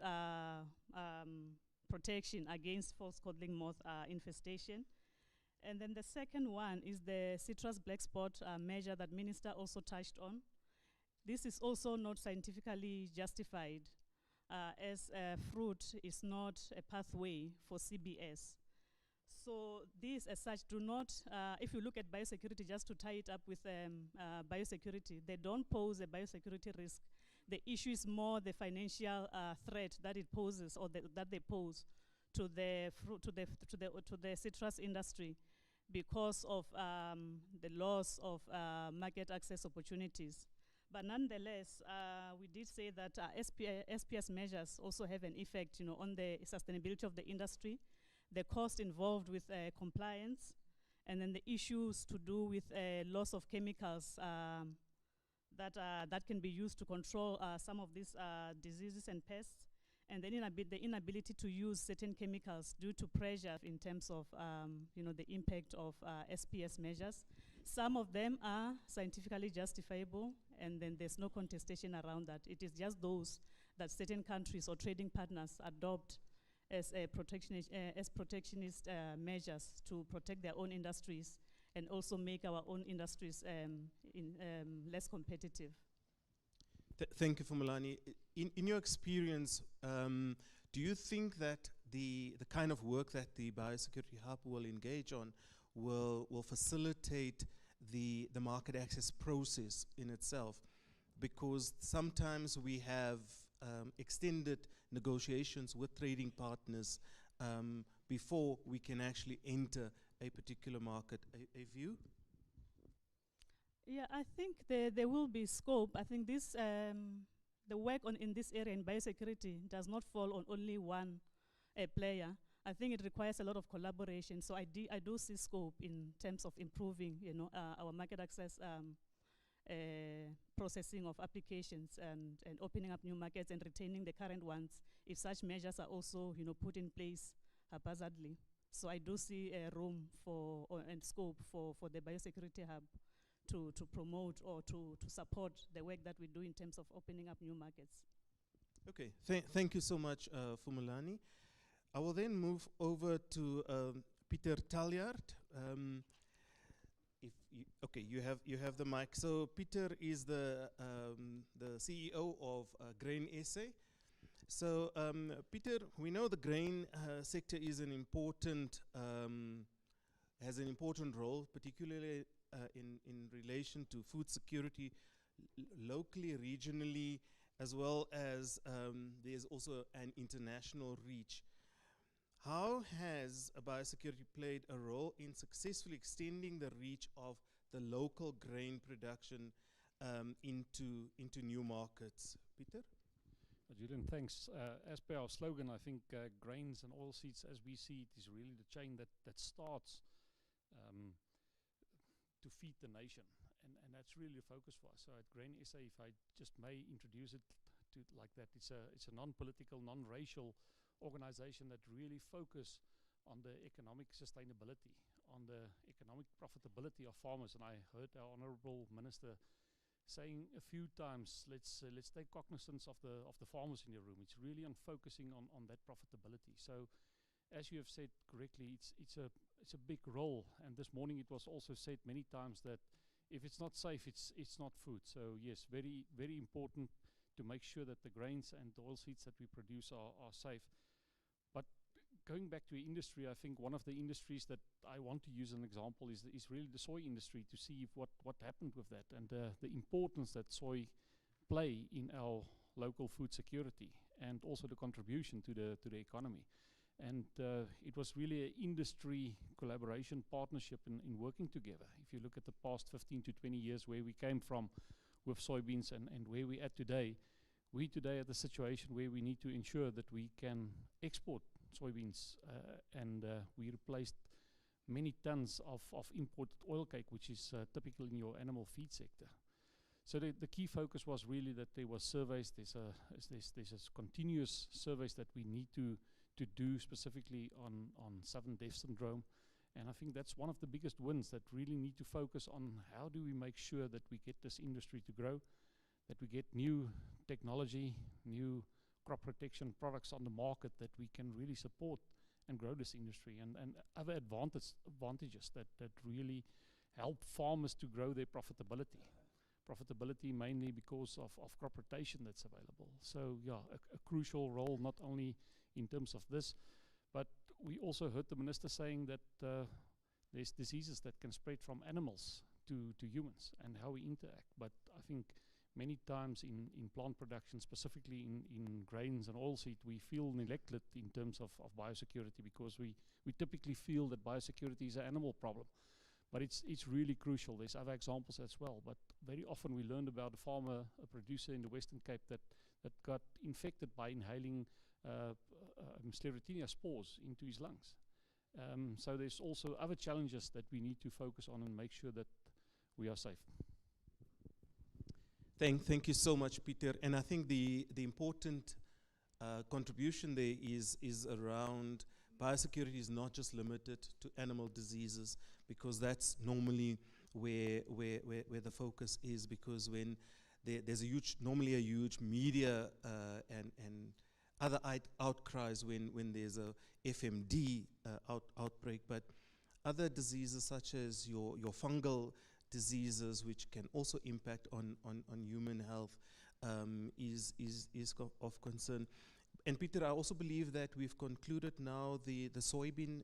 protection against false codling moth infestation. And then the second one is the citrus black spot measure that Minister also touched on. This is also not scientifically justified, as fruit is not a pathway for CBS. So these as such do not, if you look at biosecurity, just to tie it up with biosecurity, they don't pose a biosecurity risk. The issue is more the financial threat that it poses, or that they pose to the citrus industry because of the loss of market access opportunities. But nonetheless, we did say that SPS measures also have an effect, on the sustainability of the industry, the cost involved with compliance, and then the issues to do with loss of chemicals that can be used to control some of these diseases and pests, and then the inability to use certain chemicals due to pressure in terms of the impact of SPS measures. Some of them are scientifically justifiable, and then there's no contestation around that. It is just those that certain countries or trading partners adopt as protectionist measures to protect their own industries and also make our own industries less competitive. Thank you, Phumlani. In your experience, do you think that the kind of work that the Biosecurity Hub will engage on will facilitate the market access process in itself? Because sometimes we have extended negotiations with trading partners before we can actually enter a particular market. A view? Yeah, I think there will be scope. I think this the work in this area in biosecurity does not fall on only one player. I think it requires a lot of collaboration. So I do see scope in terms of improving, our market access processing of applications and opening up new markets and retaining the current ones if such measures are also, put in place haphazardly. So I do see a room and scope for the Biosecurity Hub to promote or to support the work that we do in terms of opening up new markets. Okay, thank you so much, Phumlani. I will then move over to Peter DALRRD. You have the mic. So Peter is the CEO of Grain SA. So Peter, we know the grain sector is has an important role, particularly in relation to food security locally, regionally, as well as there's also an international reach. How has biosecurity played a role in successfully extending the reach of the local grain production into new markets? Peter? Julian, thanks. As per our slogan, I think grains and oilseeds, as we see it, is really the chain that starts to feed the nation. And that's really the focus for us. So at Grain SA, if I just may introduce it to like that, it's a non-political, non-racial organization that really focus on the economic sustainability, on the economic profitability of farmers. And I heard our Honourable Minister saying a few times, let's take cognizance of the farmers in the room. It's really on focusing on that profitability. So, as you have said correctly, it's a big role. And this morning it was also said many times that if it's not safe, it's not food. So yes, very very important to make sure that the grains and the oilseeds that we produce are safe. But going back to industry, I think one of the industries that I want to use as an example is really the soy industry, to see what happened with that, and the importance that soy play in our local food security, and also the contribution to the economy. And it was really an industry collaboration partnership in working together. If you look at the past 15 to 20 years where we came from with soybeans and where we're at today, we today are at the situation where we need to ensure that we can export soybeans, and we replaced many tons of imported oil cake, which is typical in your animal feed sector. So the key focus was really that there was surveys, there's a continuous surveys that we need to do specifically on sudden death syndrome. And I think that's one of the biggest wins, that really need to focus on how do we make sure that we get this industry to grow, that we get new technology, new crop protection products on the market, that we can really support and grow this industry, and other advantages that really help farmers to grow their profitability. Profitability mainly because of crop rotation that's available. So yeah, a crucial role, not only in terms of this, but we also heard the minister saying that there's diseases that can spread from animals to humans, and how we interact. But I think many times in plant production, specifically in grains and oilseed, we feel neglected in terms of biosecurity, because we typically feel that biosecurity is an animal problem. But it's really crucial. There's other examples as well. But very often we learned about a farmer, a producer in the Western Cape that got infected by inhaling Sclerotinia spores into his lungs. So there's also other challenges that we need to focus on and make sure that we are safe. Thank you so much, Peter. And I think the important contribution there is around biosecurity is not just limited to animal diseases, because that's normally where the focus is, because when there's normally a huge media and other outcries when there's a FMD outbreak, but other diseases such as your fungal diseases, which can also impact on human health, is of concern. And Peter, I also believe that we've concluded now the soybean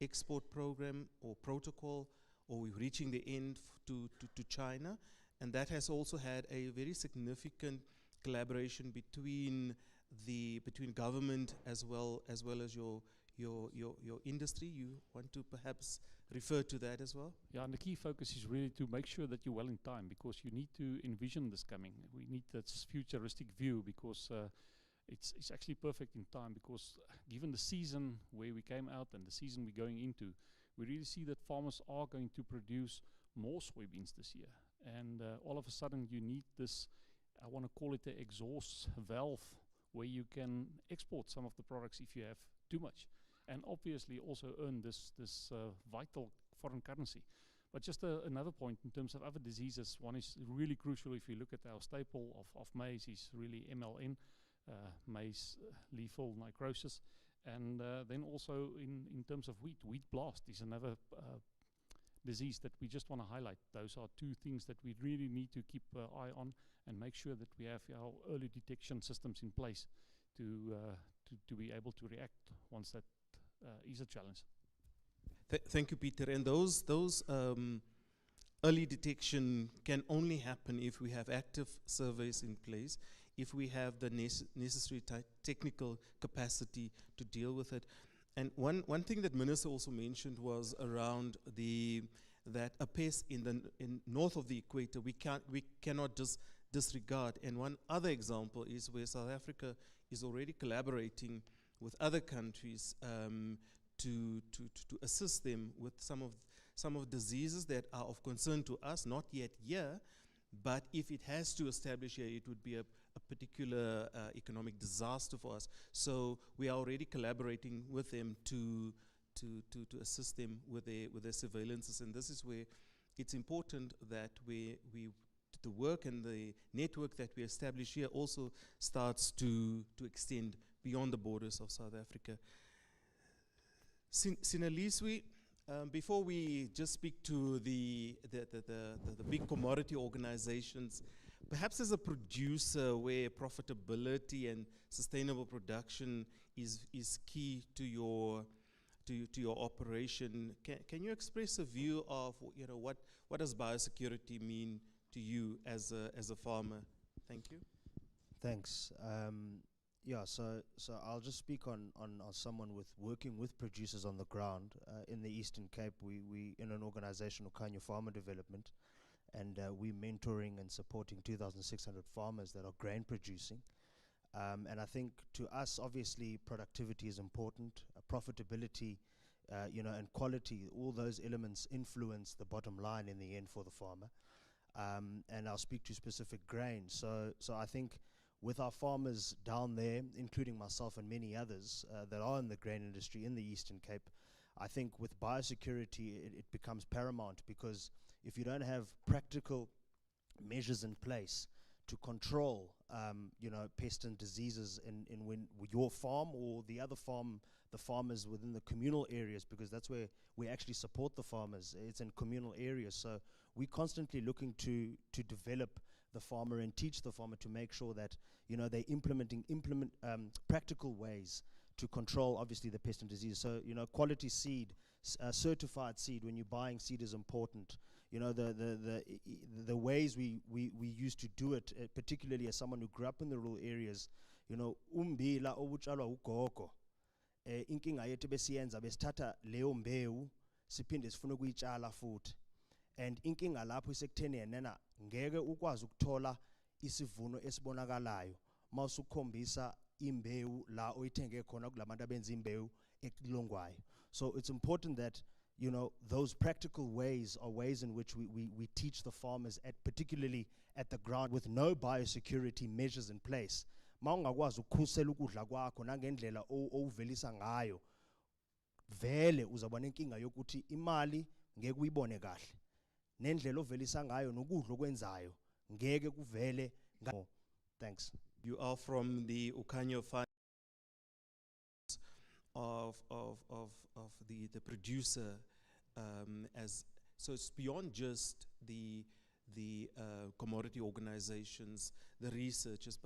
export program or protocol, or we're reaching the end to China, and that has also had a very significant collaboration between government as well as your industry. You want to perhaps refer to that as well? Yeah, and the key focus is really to make sure that you're well in time, because you need to envision this coming. We need that futuristic view, because it's actually perfect in time, because given the season where we came out and the season we're going into, we really see that farmers are going to produce more soybeans this year. And all of a sudden you need this, I want to call it the exhaust valve, where you can export some of the products if you have too much, and obviously also earn this vital foreign currency. But just another point in terms of other diseases, one is really crucial. If you look at our staple of maize, is really MLN, maize lethal necrosis, and then also in terms of wheat blast is another disease that we just want to highlight. Those are two things that we really need to keep an eye on, and make sure that we have our early detection systems in place to be able to react once that is a challenge. Thank you, Peter. And those early detection can only happen if we have active surveys in place, if we have the necessary technical capacity to deal with it. And one thing that Minister also mentioned was around that a pest in north of the equator we cannot just disregard. And one other example is where South Africa is already collaborating with other countries to assist them with some of diseases that are of concern to us, not yet here, but if it has to establish here, it would be a particular economic disaster for us. So we are already collaborating with them to assist them with their surveillances, and this is where it's important that the work and the network that we establish here also starts to extend beyond the borders of South Africa. Sinaliswe, before we just speak to the big commodity organizations, perhaps as a producer where profitability and sustainable production is key to your operation, can you express a view of what does biosecurity mean to you as a farmer? Thank you. Thanks. Yeah, so I'll just speak on someone working with producers on the ground. In the Eastern Cape, we in an organization, Okanya Farmer Development, and we're mentoring and supporting 2,600 farmers that are grain producing. And I think to us, obviously, productivity is important, profitability, and quality, all those elements influence the bottom line in the end for the farmer. And I'll speak to specific grain. So I think with our farmers down there, including myself and many others that are in the grain industry in the Eastern Cape, I think with biosecurity, it becomes paramount, because if you don't have practical measures in place to control, pests and diseases in your farm or the other farm, the farmers within the communal areas, because that's where we actually support the farmers. It's in communal areas, so we're constantly looking to develop the farmer and teach the farmer to make sure that they're implementing practical ways to control, obviously, the pest and disease. So quality seed, certified seed. When you're buying seed is important. The ways we used to do it, particularly as someone who grew up in the rural areas. Umbila obutshalwa ugogo. Inkinga yethu besiyenza besithatha leyo mbewu siphinde sifuna ukuyitshala futhi. And inkinga lapho isekutheni yena ngeke ukwazi ukuthola isivuno esibonakalayo mawusukhombisa imbewu la oyithenge khona kulabantu abenza imbewu ekulongwayo. So it's important that those practical ways are ways in which we teach the farmers, particularly at the ground, with no biosecurity measures in place. Mawungakwazi ukukhusela ukudla kwakho nangendlela ovelisa ngayo, vele uzaba nenkinga yokuthi imali ngeke uyibone kahle. Nendlela ovelisa ngayo nokudla okwenzayo ngeke kuvele. Thanks. You are from the Okanya Farm of the producer, so it's beyond just the commodity organizations, the researchers, but